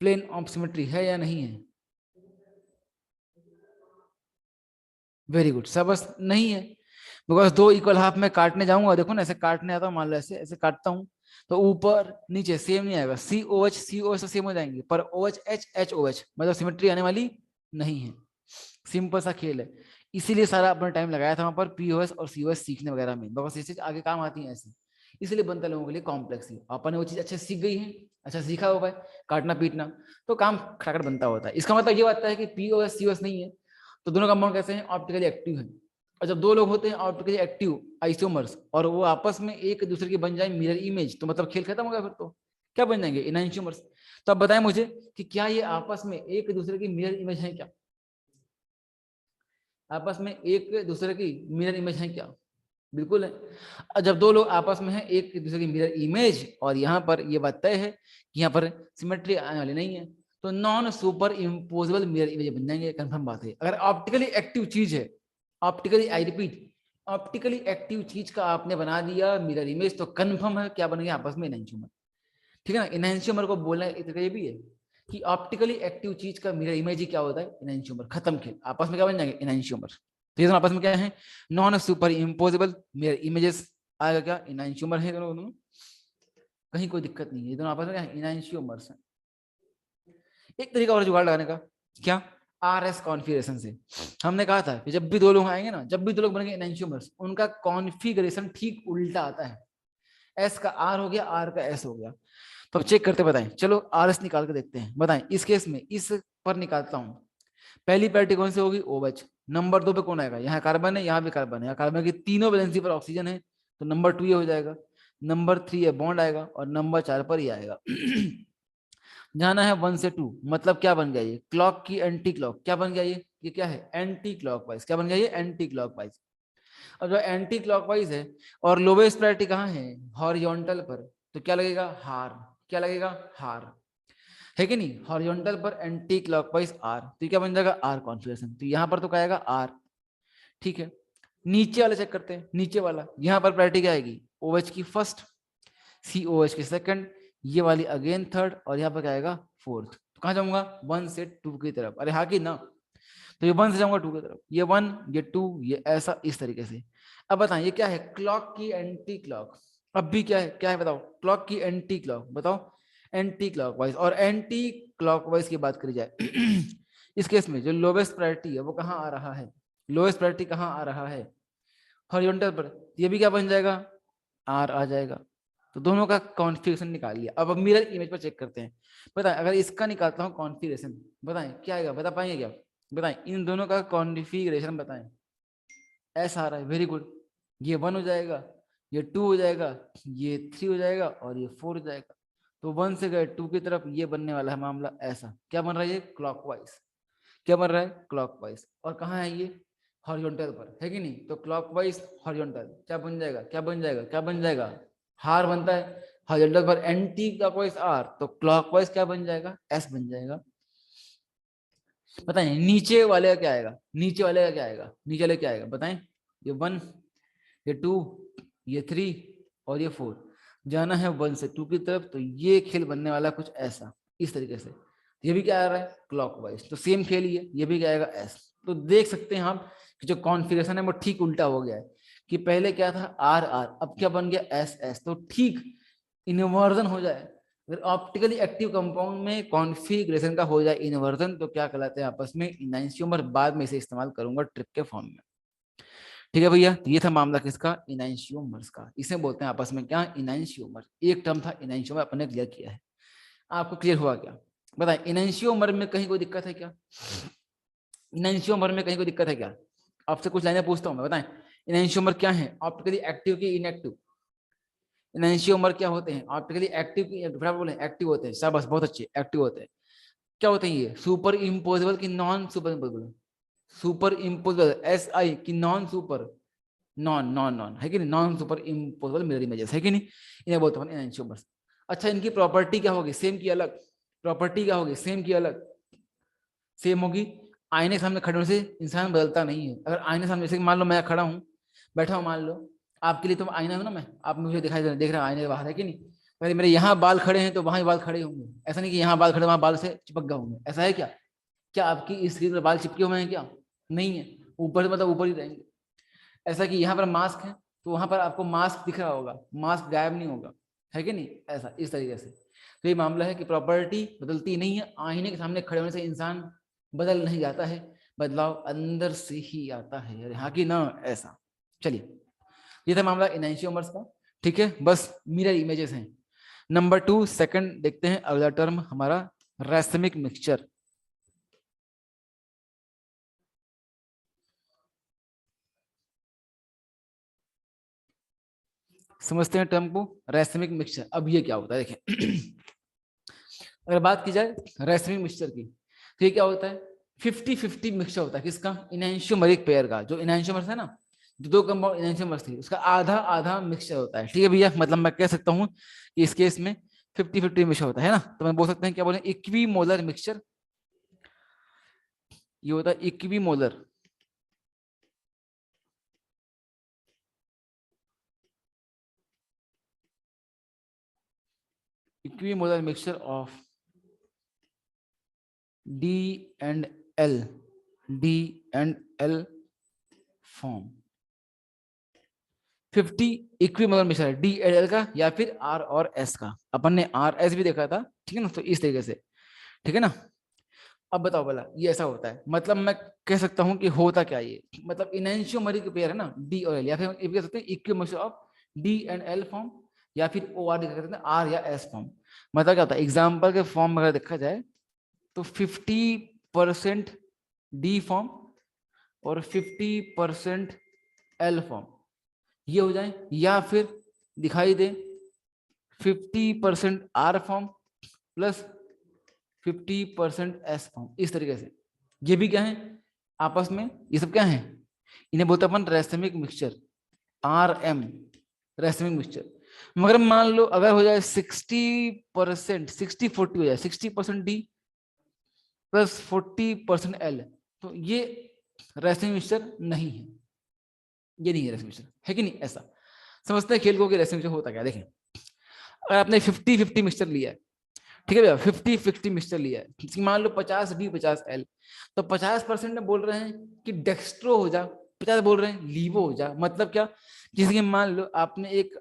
प्लेन ऑफ सिमेट्री है या नहीं है? वेरी गुड, सबस नहीं है, बिकॉज दो इक्वल हाफ में काटने जाऊंगा, देखो ना ऐसे काटने आता हूँ, मान लो ऐसे ऐसे काटता हूँ, तो ऊपर नीचे सेम नहीं आएगा, सी ओ एच तो सेम हो जाएंगे, पर O H H H O H मतलब सिमेट्री आने वाली नहीं है। सिंपल सा खेल है, इसीलिए सारा अपना टाइम लगाया था वहां पर पीओएस और सीओएस सीखने वगैरह में, बिकॉज ये चीज आगे काम आती है ऐसे, इसलिए बनता है लोगों के लिए कॉम्प्लेक्स ही। अपन ने वो चीज अच्छे सीख गई है, अच्छा सीखा हुआ है काटना पीटना, तो काम खटाखट बनता होता है। इसका मतलब ये बात है कि पीओएस सीओएस नहीं है, तो दोनों कंपाउंड कैसे हैं? ऑप्टिकली एक्टिव है। और जब दो लोग होते हैं ऑप्टिकली एक्टिव आइसोमर्स और वो आपस में एक दूसरे की बन जाए मिरर इमेज, तो मतलब खेल खत्म हो गया, फिर तो क्या बन जाएंगे? इनैंशियोमर्स। तो अब बताएं मुझे कि क्या ये आपस में एक दूसरे की मिरर इमेज है क्या? आपस में एक दूसरे की मिरर इमेज है क्या? बिल्कुल है। और जब दो लोग आपस में है एक दूसरे की मिरर इमेज, और यहाँ पर ये बात तय है कि यहाँ पर सिमेट्री आने वाली नहीं है, तो non superimposable mirror image बन जाएंगे, कंफर्म बात है। अगर ऑप्टिकली एक्टिव चीज है, optically, I repeat, optically active चीज का आपने बना दिया मिरर इमेज, तो कंफर्म है क्या बन गया आपस में? एनहांसियोमर। ठीक है ना? एनहांसियोमर को बोलना ये भी है कि ऑप्टिकली एक्टिव चीज का मिरर इमेज ही क्या होता है? एनहांसियोमर। खत्म खेल, आपस में क्या बन जाएंगे? एनहांसियोमर। तो ये दोनों आपस में क्या है? Non superimposable mirror images आएगा क्या? एनहांसियोमर है दोनों दोनों, कहीं कोई दिक्कत नहीं है, ये दोनों आपस में क्या है? एनहांसियोमर्स है। एक तरीका और जुगाड़ लगाने का, क्या? आर एस कॉन्फ़िगरेशन से। हमने कहा था कि जब भी दो लोग आएंगे ना, जब भी दो लोग बनेंगे एनहांसियोमर्स, उनका कॉन्फ़िगरेशन ठीक उल्टा आता है। एस का आर हो गया, आर का एस हो गया। तो अब चेक करते बताएं, चलो आर एस निकाल के देखते हैं। बताएं इस केस में, इस पर निकालता हूं, पहली पैरिटी कौन सी होगी? OH। नंबर 2 पे कौन आएगा? यहाँ कार्बन है, यहाँ भी कार्बन है, कार्बन की तीनों वैलेंसी पर ऑक्सीजन है, तो नंबर 2 ये हो जाएगा। नंबर 3 है बॉन्ड आएगा, और नंबर 4 पर ही आएगा। जाना है 1 से 2, मतलब क्या बन गया? ये क्लॉक की एंटी क्लॉक। क्या बन गया ये क्या है? Anti clockwise. क्या बन गया ये? Anti clockwise. अब जो एंटी क्लॉकवाइज है और लोवेस्ट प्रायोरिटी कहाँ है? हॉरिजॉन्टल पर, तो क्या लगेगा? हार। क्या लगेगा? हार, है कि नहीं? हॉरिजॉन्टल पर एंटी क्लॉकवाइज आर, तो क्या बन जाएगा? R configuration. तो यहां पर तो क्या आएगा? आर। ठीक है, नीचे वाला चेक करते हैं। नीचे वाला, यहां पर प्रायोरिटी क्या आएगी? OH की फर्स्ट, COH की सेकंड, ये वाली अगेन थर्ड, और यहाँ पर क्या आएगा? फोर्थ। तो कहाँ जाऊंगा? 1 से 2 की तरफ। अरे हाँ कि ना? तो ये 1 से जाऊंगा 2 की तरफ, ये 1 ये 2 ये ऐसा, इस तरीके से। अब बताएं ये क्या है? क्लॉक की एंटी क्लॉक। अब भी क्या है? क्या है बताओ? क्लॉक की एंटी क्लॉक, बताओ। Anti clockwise. और एंटी क्लॉकवाइज की बात करी जाए इस केस में जो लोवेस्ट प्रायोरिटी है वो कहाँ आ रहा है? लोवेस्ट प्रायोरिटी कहाँ आ रहा है? हॉरिजॉन्टल पर। ये भी क्या बन जाएगा? आर आ जाएगा। तो दोनों का कॉन्फ़िगरेशन निकाल लिया। अब मिरर इमेज पर चेक करते हैं। बताएं अगर इसका निकालता हूं कॉन्फ़िगरेशन, बताएं क्या आएगा? बता पाएंगे क्या? बताएं इन दोनों का कॉन्फ़िगरेशन बताएं। ऐसा आ रहा है, वेरी गुड। ये 1 हो जाएगा, ये 2 हो जाएगा, ये 3 हो जाएगा, और ये 4 हो जाएगा। तो 1 से गए 2 की तरफ, ये बनने वाला है मामला ऐसा। क्या बन रहा है? ये क्लॉकवाइज। क्या बन रहा है? क्लॉकवाइज। और कहाँ है ये? हॉरिजॉन्टल पर, है कि नहीं? तो क्लॉकवाइज हॉरिजॉन्टल क्या बन जाएगा? क्या बन जाएगा? क्या बन जाएगा? हार बनता है। हॉरिजॉन्टल पर एंटी क्लॉकवाइज आर, तो क्लॉकवाइज क्या बन जाएगा? एस बन जाएगा। बताएं नीचे वाले का क्या आएगा? नीचे वाले का क्या आएगा? नीचे वाले क्या आएगा बताएं? ये 1, ये 2, ये 3, और ये 4। जाना है 1 से 2 की तरफ, तो ये खेल बनने वाला कुछ ऐसा, इस तरीके से। ये भी क्या आ रहा है? क्लॉकवाइज। तो सेम खेल ही है, ये भी क्या आएगा? एस। तो देख सकते हैं आप कि जो कॉन्फ़िगरेशन है वो ठीक उल्टा हो गया है, कि पहले क्या था? आर आर, अब क्या बन गया? S S. तो ठीक इन्वर्जन हो जाए, अगर ऑप्टिकली एक्टिव कंपाउंड में कॉन्फ़िगरेशन का हो जाए इन्वर्जन, तो क्या कहलाते हैं आपस में? इनैंशियोमर। बाद में इसे इस्तेमाल करूंगा ट्रिक के फॉर्म में। ठीक है भैया, तो ये था मामला किसका? इनैंशियोमर्स का। इसे बोलते हैं आपस में क्या? इनैंशियोमर। एक टर्म था इनैंशियोमर, अपने क्लियर किया है। आपको क्लियर हुआ क्या? बताएं इनैंशियोमर में कहीं कोई दिक्कत है क्या? इनैंशियोमर में कहीं कोई दिक्कत है क्या? आपसे कुछ लाइनें पूछता हूं मैं, बताएं इनैंशियोमर क्या है? ऑप्टिकली एक्टिव की इनएक्टिव? इनैंशियोमर क्या होते हैं? ऑप्टिकली एक्टिव की, बोले एक्टिव होते हैं, शाबाश बहुत अच्छे, एक्टिव होते हैं। क्या होते हैं ये? सुपर इम्पोजेबल की non super imposable? Super imposable, SI की non super, non non non, है कि नहीं? Non superimposable mirror images, है कि नहीं? इन्हें बोलते हैं एनहांसियोमर्स। अच्छा, इनकी प्रॉपर्टी क्या होगी? सेम की अलग? प्रॉपर्टी क्या होगी? सेम की अलग? सेम होगी। आईने के सामने खड़े होने से इंसान बदलता नहीं है। अगर आईने सामने, जैसे मान लो मैं खड़ा हूँ, बैठा हूँ मान लो, आपके लिए तो आईना हूँ ना मैं, आप मुझे दिखाई देख रहे हैं आईने के बाहर, है कि नहीं? अरे मेरे यहाँ बाल खड़े हैं तो वहां भी बाल खड़े होंगे, ऐसा नहीं कि यहाँ बाल खड़े वहां बाल से चिपक गए होंगे, ऐसा है क्या? क्या आपकी स्क्रीन पर बाल चिपके हुए हैं क्या? नहीं है, ऊपर मतलब ऊपर ही रहेंगे। ऐसा कि यहाँ पर मास्क है तो वहां पर आपको मास्क दिख रहा होगा, मास्क गायब नहीं होगा, है कि नहीं? ऐसा इस तरीके से तो ये मामला है कि प्रॉपर्टी बदलती नहीं है, आईने के सामने खड़े होने से इंसान बदल नहीं जाता है, बदलाव अंदर से ही आता है। अरे हाँ कि ना? ऐसा। चलिए, ये था मामला इनैंशियोमर्स का। ठीक है, बस मिरर इमेजेस हैं। नंबर 2 सेकंड देखते हैं, अगला टर्म हमारा रैसमिक मिक्सचर। समझते हैं टर्म को, रैसमिक मिक्सचर। अब ये क्या होता है देखें। अगर बात की जाए रैसमिक मिक्सचर की तो ये क्या होता है? 50-50 मिक्सचर होता है। किसका? इनैंशियोमरिक पेयर का। जो इनैंशियोमर्स है ना, जो दो कंपाउंड इनैंशियोमर्स थी, उसका आधा आधा मिक्सचर होता है। ठीक है भैया, मतलब मैं कह सकता हूँ कि इस केस में 50-50 मिक्सचर होता है ना, तो मैं बोल सकते हैं क्या बोले, इक्विमोलर मिक्सचर। ये होता है equimolar. Equimolar mixture of D and L, D and L form. 50 equimolar mixture है डी एंड एल का या फिर आर और एस का। अपन ने आर एस भी देखा था, ठीक है ना? तो इस तरीके से, ठीक है ना? अब बताओ भला, ये ऐसा होता है, मतलब मैं कह सकता हूं कि होता क्या ये, मतलब इनैंशियोमरिक पेयर है ना, डी और एल, या फिर ये भी कह सकते हैं equimolar of D and L form, या फिर ओ आर कह सकते हैं आर या एस फॉर्म। मतलब क्या होता है, एग्जाम्पल के फॉर्म में अगर देखा जाए तो 50% डी फॉर्म और 50% एल फॉर्म ये हो जाए, या फिर दिखाई दे 50% R form plus 50% S form, इस तरीके से। ये भी क्या है आपस में, ये सब क्या है, इन्हें बोलते अपन रैसमिक मिक्सचर, आर एम, रैसमिक मिक्सचर। मगर मान लो अगर हो जाए 60%, 60-40 हो जाए, 60% डी प्लस 40% एल, तो ये रैसमिक मिक्सचर नहीं है, ये नहीं है रैसमिक मिक्सचर, है कि नहीं? ऐसा समझते हैं खेल को कि रैसमिक मिक्सचर होता क्या। देखें, अगर आपने 50-50 मिक्सचर लिया है, ठीक है भैया, 50-50 मिक्सचर लिया है, मान लो 50 डी 50 एल, तो 50% में बोल रहे हैं कि डेक्स्ट्रो हो जा, 50 बोल रहे हैं लीवो हो जा। मतलब क्या, जैसे कि मान लो आपने एक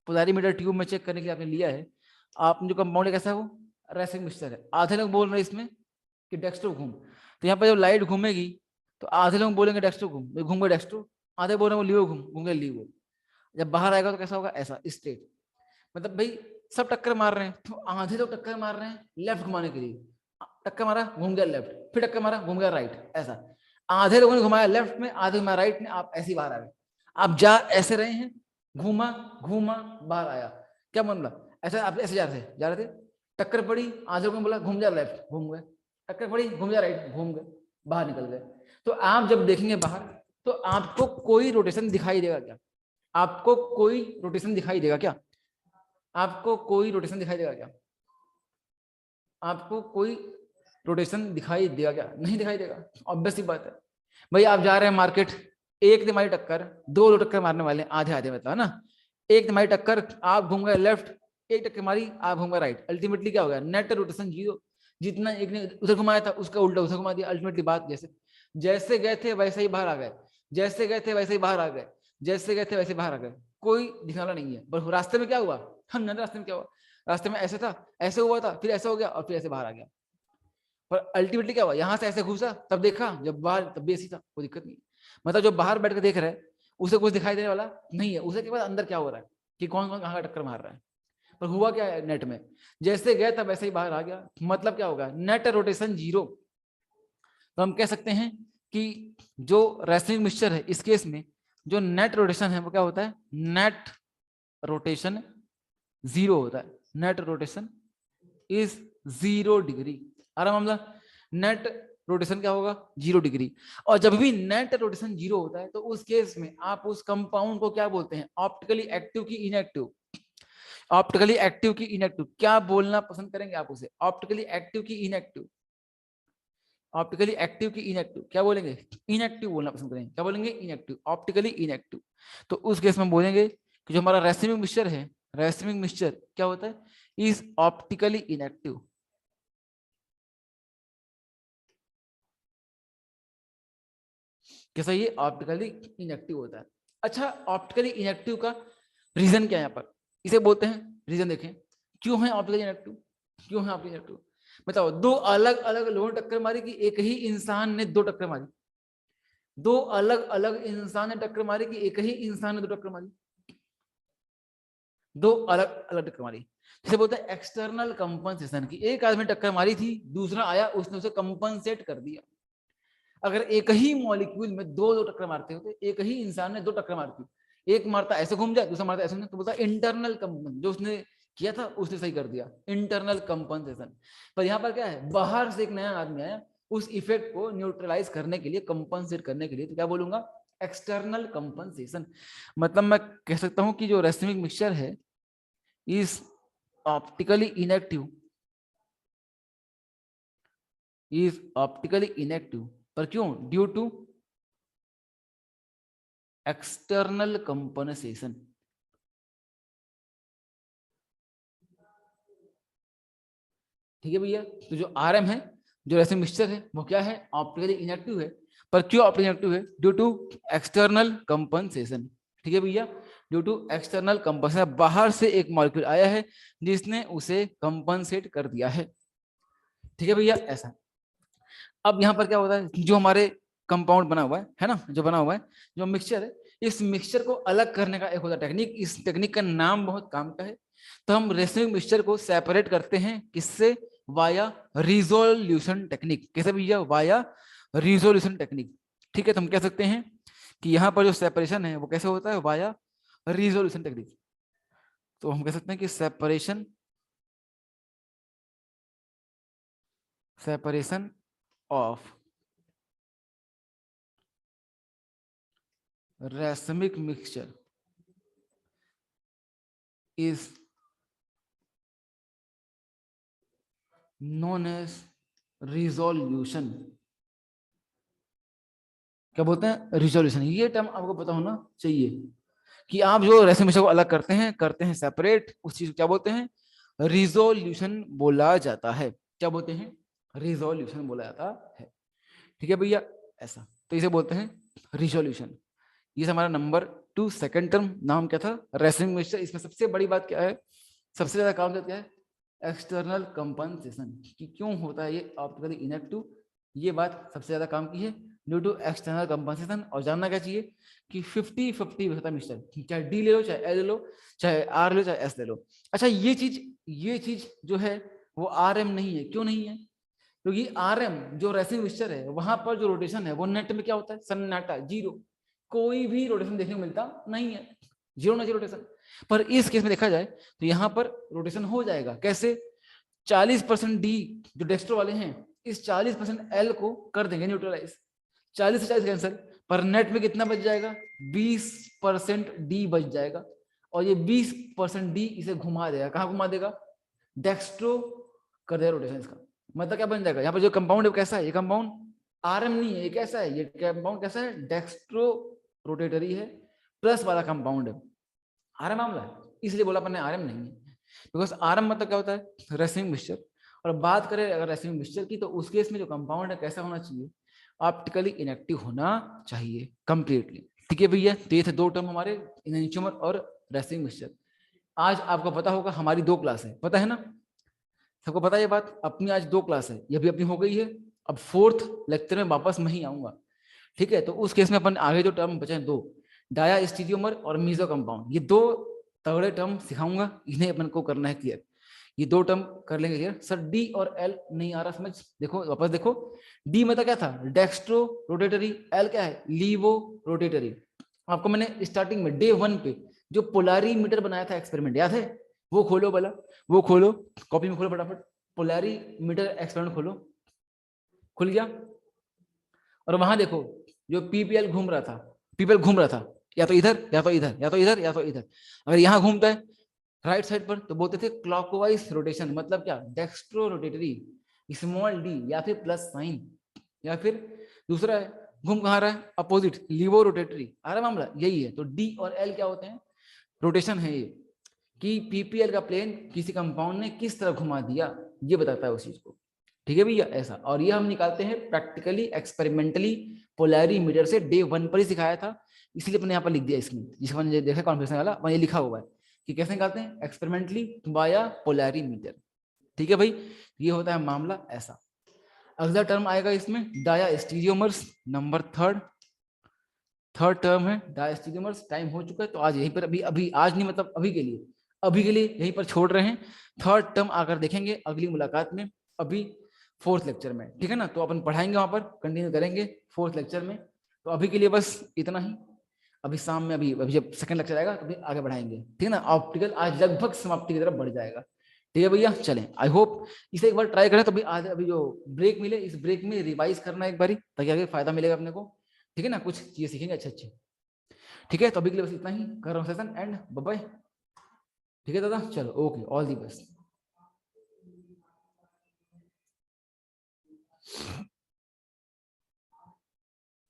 पोलारीमीटर ट्यूब में चेक करने के लिए आपने लिया है, आपने जो कंपाउंड है कैसा है वो, रैसिक मिक्सचर है। आधे लोग बोल रहे हैं इसमें कि डेक्स्ट्रो घूम, तो यहाँ पर जब लाइट घूमेगी तो आधे लोग बोलेंगे डेक्स्ट्रो घूम, घूम गए डेक्स्ट्रो, आधे बोल रहे हैं वो लीवो घूम, घूम गए लीवो। जब बाहर आएगा तो कैसा होगा, ऐसा स्ट्रेट। मतलब भाई सब टक्कर मार रहे हैं, तो आधे लोग टक्कर मार रहे हैं लेफ्ट घुमाने के लिए, टक्कर मारा घूम गया लेफ्ट, फिर टक्कर मारा घूम गया राइट, ऐसा। आधे लोगों ने घुमाया लेफ्ट में, आधे घुमाया राइट में, आप ऐसे ही बाहर आ गए। आप जा ऐसे रहे हैं, घूमा घूमा बाहर आया, क्या मतलब ऐसा आप ऐसे जा रहे थे, टक्कर पड़ी, आधे लोगों ने बोला घूम जा लेफ्ट, घूम गए, टक्कर पड़ी घूम जा राइट, घूम गए, बाहर निकल गए। तो आप जब देखेंगे बाहर तो आपको कोई रोटेशन दिखाई देगा क्या? आपको कोई रोटेशन दिखाई देगा क्या? आपको कोई रोटेशन दिखाई देगा क्या? आपको कोई रोटेशन दिखाई देगा क्या? नहीं दिखाई देगा, ऑब्वियस सी बात है। भाई आप जा रहे हैं मार्केट, एक तुम्हारी टक्कर, दो लोग टक्कर मारने वाले हैं, आधे आधे मतलब ना, एक तुम्हारी टक्कर, आप घूम गए लेफ्ट, एक टक्कर मारी आप घूम गए राइट, अल्टीमेटली क्या हो गया, नेट रोटेशन जीरो। जितना एक ने उधर घुमाया था उसका उल्टा उधर घुमा दिया, अल्टीमेटली बात जैसे जैसे गए थे वैसे ही बाहर आ गए, जैसे गए थे वैसे ही बाहर आ गए, जैसे गए थे वैसे बाहर आ गए, कोई दिखने वाला नहीं है। बस रास्ते में क्या हुआ, हम जानते रास्ते में क्या हुआ, रास्ते में ऐसे था, ऐसे हुआ था, फिर ऐसा हो गया और फिर ऐसे बाहर आ गया। पर अल्टीमेटली क्या हुआ, यहां से ऐसे घुसा तब देखा, जब बाहर तब भी ऐसी था, कोई दिक्कत नहीं। मतलब जो बाहर बैठ कर देख रहा है उसे कुछ दिखाई देने वाला नहीं है, उसे के बाद अंदर क्या हो रहा है कि कौन कौन कहाँ का टक्कर मार रहा है। पर हुआ क्या है नेट में, जैसे गया तब वैसे ही बाहर आ गया, मतलब क्या होगा, नेट रोटेशन जीरो। तो हम कह सकते हैं कि जो रैसमिक मिक्सचर है इस केस में जो नेट रोटेशन है वो क्या होता है, नेट रोटेशन जीरो होता है, नेट रोटेशन इज 0 डिग्री। आराम मामला, नेट रोटेशन क्या होगा, 0 डिग्री। और जब भी नेट रोटेशन 0 होता है तो उस केस में आप उस कंपाउंड को क्या बोलते हैं, ऑप्टिकली एक्टिव की इनएक्टिव। ऑप्टिकली एक्टिव की इनएक्टिव, क्या बोलना पसंद करेंगे आप उसे, ऑप्टिकली एक्टिव की इनएक्टिव, ऑप्टिकली एक्टिव की इनएक्टिव क्या बोलेंगे, इनएक्टिव बोलना पसंद करेंगे, क्या बोलेंगे, इनएक्टिव, ऑप्टिकली इनएक्टिव। तो उस केस में बोलेंगे कि जो हमारा रैसिमिक मिक्सचर है रेसिमिक मिक्सचर क्या होता है, इज ऑप्टिकली इनएक्टिव। कैसा, ये ऑप्टिकली इनएक्टिव होता है। अच्छा, ऑप्टिकली इनएक्टिव का रीजन क्या है यहाँ पर, इसे बोलते हैं रीजन। देखें क्यों है ऑप्टिकली इनएक्टिव, क्यों है ऑप्टिकली इनएक्टिव। बताओ, दो अलग अलग लोगों ने टक्कर मारी कि एक ही इंसान ने दो टक्कर मारी, दो अलग अलग इंसान ने टक्कर मारी कि एक ही इंसान ने दो टक्कर मारी, दो अलग अलग टक्कर मारी। जिसे बोलते हैं एक्सटर्नल कंपनसेशन, की एक आदमी टक्कर मारी थी, दूसरा आया उसने उसे कंपनसेट कर दिया। अगर एक ही मॉलिक्यूल में दो दो टक्कर मारते होते, एक ही इंसान ने दो टक्कर मारती, एक मारता ऐसे घूम जाए, दूसरा मारता ऐसे घूम जाए, तो बोलता इंटरनल कंपन, जो उसने किया था उसने सही कर दिया, इंटरनल कंपनसेशन। पर यहाँ पर क्या है, बाहर से एक नया आदमी आया, उस इफेक्ट को न्यूट्रलाइज करने के लिए, कंपनसेट करने के लिए, तो क्या बोलूंगा, एक्सटर्नल कंपनसेशन। मतलब मैं कह सकता हूं कि जो रेसिमिक मिक्सचर है is optically inactive, is optically inactive, पर क्यों, ड्यू टू एक्सटर्नल कंपनसेशन। ठीक है भैया, तो जो आरएम है, जो रेसिमिक मिक्सचर है, वो क्या है, ऑप्टिकली इनएक्टिव है। पर क्यों ऑप्टिकली इनएक्टिव है, ड्यू टू एक्सटर्नल कंपनसेशन। ठीक है भैया, ड्यू टू एक्सटर्नल कंपनसेशन, बाहर से एक मॉलिक्यूल आया है जिसने उसे कंपनसेट कर दिया है। ठीक है भैया, ऐसा। अब यहाँ पर क्या होता है, जो हमारे कंपाउंड बना हुआ है ना, जो बना हुआ है, जो मिक्सचर है, इस मिक्सचर को अलग करने का एक होता है टेक्निक, इस टेक्निक का नाम बहुत काम का है। तो हम रेसिमिक मिक्सचर को सेपरेट करते हैं किससे, वाया रिजोल्यूशन टेक्निक। कैसे भैया, वाया रिजोल्यूशन टेक्निक। ठीक है, तो हम कह सकते हैं कि यहाँ पर जो सेपरेशन है वो कैसे होता है, वाया रिजोल्यूशन टेक्निक। तो हम कह सकते हैं कि separation of racemic mixture is known as resolution। क्या बोलते हैं, रिजोल्यूशन। ये टर्म आपको पता होना चाहिए कि आप जो रेसिमिक मिक्सचर को अलग करते हैं सेपरेट, उस चीज को क्या बोलते हैं, रिजोल्यूशन बोला जाता है। क्या बोलते हैं, रिजोल्यूशन बोला जाता है। ठीक है भैया, ऐसा। तो इसे बोलते हैं रिजोल्यूशन। ये हमारा नंबर 2 सेकंड टर्म, नाम क्या था, रेसिमिक मिक्सचर। इसमें सबसे बड़ी बात क्या है, सबसे ज्यादा काम क्या है, एक्सटर्नल कंपनसेशन, कि क्यों होता है ये ऑप्टिकली इनएक्टिव। ये बात सबसे ज्यादा काम की है, ड्यू टू एक्सटर्नल कंपनसेशन। और जानना क्या चाहिए कि 50-50 होता है मिक्सचर, चाहे डी ले लो, चाहे एल ले लो, चाहे आर ले लो, चाहे एस ले लो। अच्छा, ये चीज जो है वो आर एम नहीं है। क्यों नहीं है, क्योंकि आर एम जो रेसिमिक मिक्सचर है, वहां पर जो रोटेशन है वो नेट में क्या होता है, सन्नाटा, जीरो, कोई भी रोटेशन देखने को मिलता नहीं है, जीरो ना जीरो रोटेशन। पर इस केस में देखा जाए तो यहाँ पर रोटेशन हो जाएगा। कैसे, 40% डी जो डेक्स्ट्रो वाले हैं, इस 40% एल को कर देंगे न्यूट्रलाइज, 40 से 40 कैंसिल, पर नेट में कितना बच जाएगा, 20% डी बच जाएगा। और ये 20% डी इसे घुमा देगा, कहाँ घुमा देगा, डेक्स्ट्रो कर देगा रोटेशन इसका। मतलब क्या बन जाएगा, यहाँ पर जो कंपाउंड है कैसा है, ये कंपाउंड आरएम नहीं है, ये कैसा है, ये कंपाउंड कैसा है, डेक्स्ट्रो रोटेटरी है, प्लस वाला कंपाउंड है। आरएम मामला है, इसलिए बोला अपन ने आरएम नहीं है, बिकॉज आरएम मतलब क्या होता है, रेसिमिक मिक्सचर। और बात करें अगर रेसिमिक मिक्सचर की, तो उस केस में जो कंपाउंड है कैसा होना चाहिए, ऑप्टिकली इनएक्टिव होना चाहिए कंप्लीटली। ठीक है भैया, तो ये थे दो टर्म हमारे, इनएंटियोमर और रेसिमिक मिक्सचर। आज आपको पता होगा हमारी 2 क्लास है, पता है ना, सबको पता है ये बात। अपनी आज 2 क्लास है, ये भी अपनी हो गई है। अब 4th लेक्चर में वापस मैं ही आऊंगा। ठीक है, तो उस केस में अपन आगे जो टर्म बचे हैं 2, डाया स्टीरियोमर और मीजो कंपाउंड, ये 2 तगड़े टर्म सिखाऊंगा, इन्हें अपन को करना है क्लियर। ये 2 टर्म कर लेंगे क्लियर। सर डी और एल नहीं आ रहा समझ, देखो वापस देखो, डी मतलब क्या था, डेक्स्ट्रो रोटेटरी, एल क्या है, लीवो रोटेटरी। आपको मैंने स्टार्टिंग में डे 1 पे जो पोलारीमीटर बनाया था एक्सपेरिमेंट, याद है, वो खोलो भला, वो खोलो, कॉपी में खोलो फटाफट, पोलारीमीटर एक्सपेरिमेंट खोलो, खुल गया। और वहां देखो जो पीपीएल घूम रहा था, पीपीएल घूम रहा था या तो इधर या तो इधर या तो इधर या तो इधर। अगर यहां घूमता है राइट साइड पर तो बोलते थे क्लॉकवाइज रोटेशन, मतलब क्या, डेक्स्ट्रो रोटेटरी, स्मॉल डी या फिर प्लस साइन, या फिर दूसरा है घूम कहाँ रहा है, अपोजिट, लीवो रोटेटरी। आ रहा मामला यही है। तो डी और एल क्या होते हैं, रोटेशन है ये। कि पीपीएल का प्लेन किसी कंपाउंड ने किस तरह घुमा दिया, ये बताता है उस चीज को। ठीक है भैया, ऐसा। और ये हम निकालते हैं प्रैक्टिकली एक्सपेरिमेंटली पोलैरीमीटर से, डे 1 पर ही सिखाया था, इसलिए मैंने यहाँ पर लिख दिया इसमें, जिसको मैंने देखा कॉन्फ्रेंस वाला वहाँ ये लिखा हुआ है कि कैसे निकालते हैं, एक्सपेरिमेंटली बाया पोलैरीमीटर। ठीक है भाई, ये होता है मामला ऐसा। अगला टर्म आएगा इसमें डाया स्टीरियोमर्स, नंबर थर्ड टर्म है डायस्टीरियोमर्स। टाइम हो चुका है तो आज यहीं पर, अभी आज नहीं, मतलब अभी के लिए यहीं पर छोड़ रहे हैं। थर्ड टर्म आकर देखेंगे अगली मुलाकात में, अभी फोर्थ लेक्चर में। ठीक है ना, तो अपन पढ़ाएंगे वहां पर, कंटिन्यू करेंगे फोर्थ लेक्चर में। तो अभी के लिए बस इतना ही। अभी शाम में, अभी जब सेकंड लेक्चर आएगा तो आगे बढ़ाएंगे। ठीक है ना, ऑप्टिकल आज लगभग समाप्ति की तरफ बढ़ जाएगा। ठीक है भैया, चलें। आई होप इसे एक बार ट्राई करें, तो आज अभी जो ब्रेक मिले, इस ब्रेक में रिवाइज करना एक बारी, ताकि आगे फायदा मिलेगा अपने को। ठीक है ना, कुछ चीजें सीखेंगे अच्छे अच्छे। ठीक है, तो अभी के लिए बस इतना ही कर रहा हूँ सेशन एंड बाय बाय। ठीक है दादा, चलो ओके, ऑल दी बेस्ट।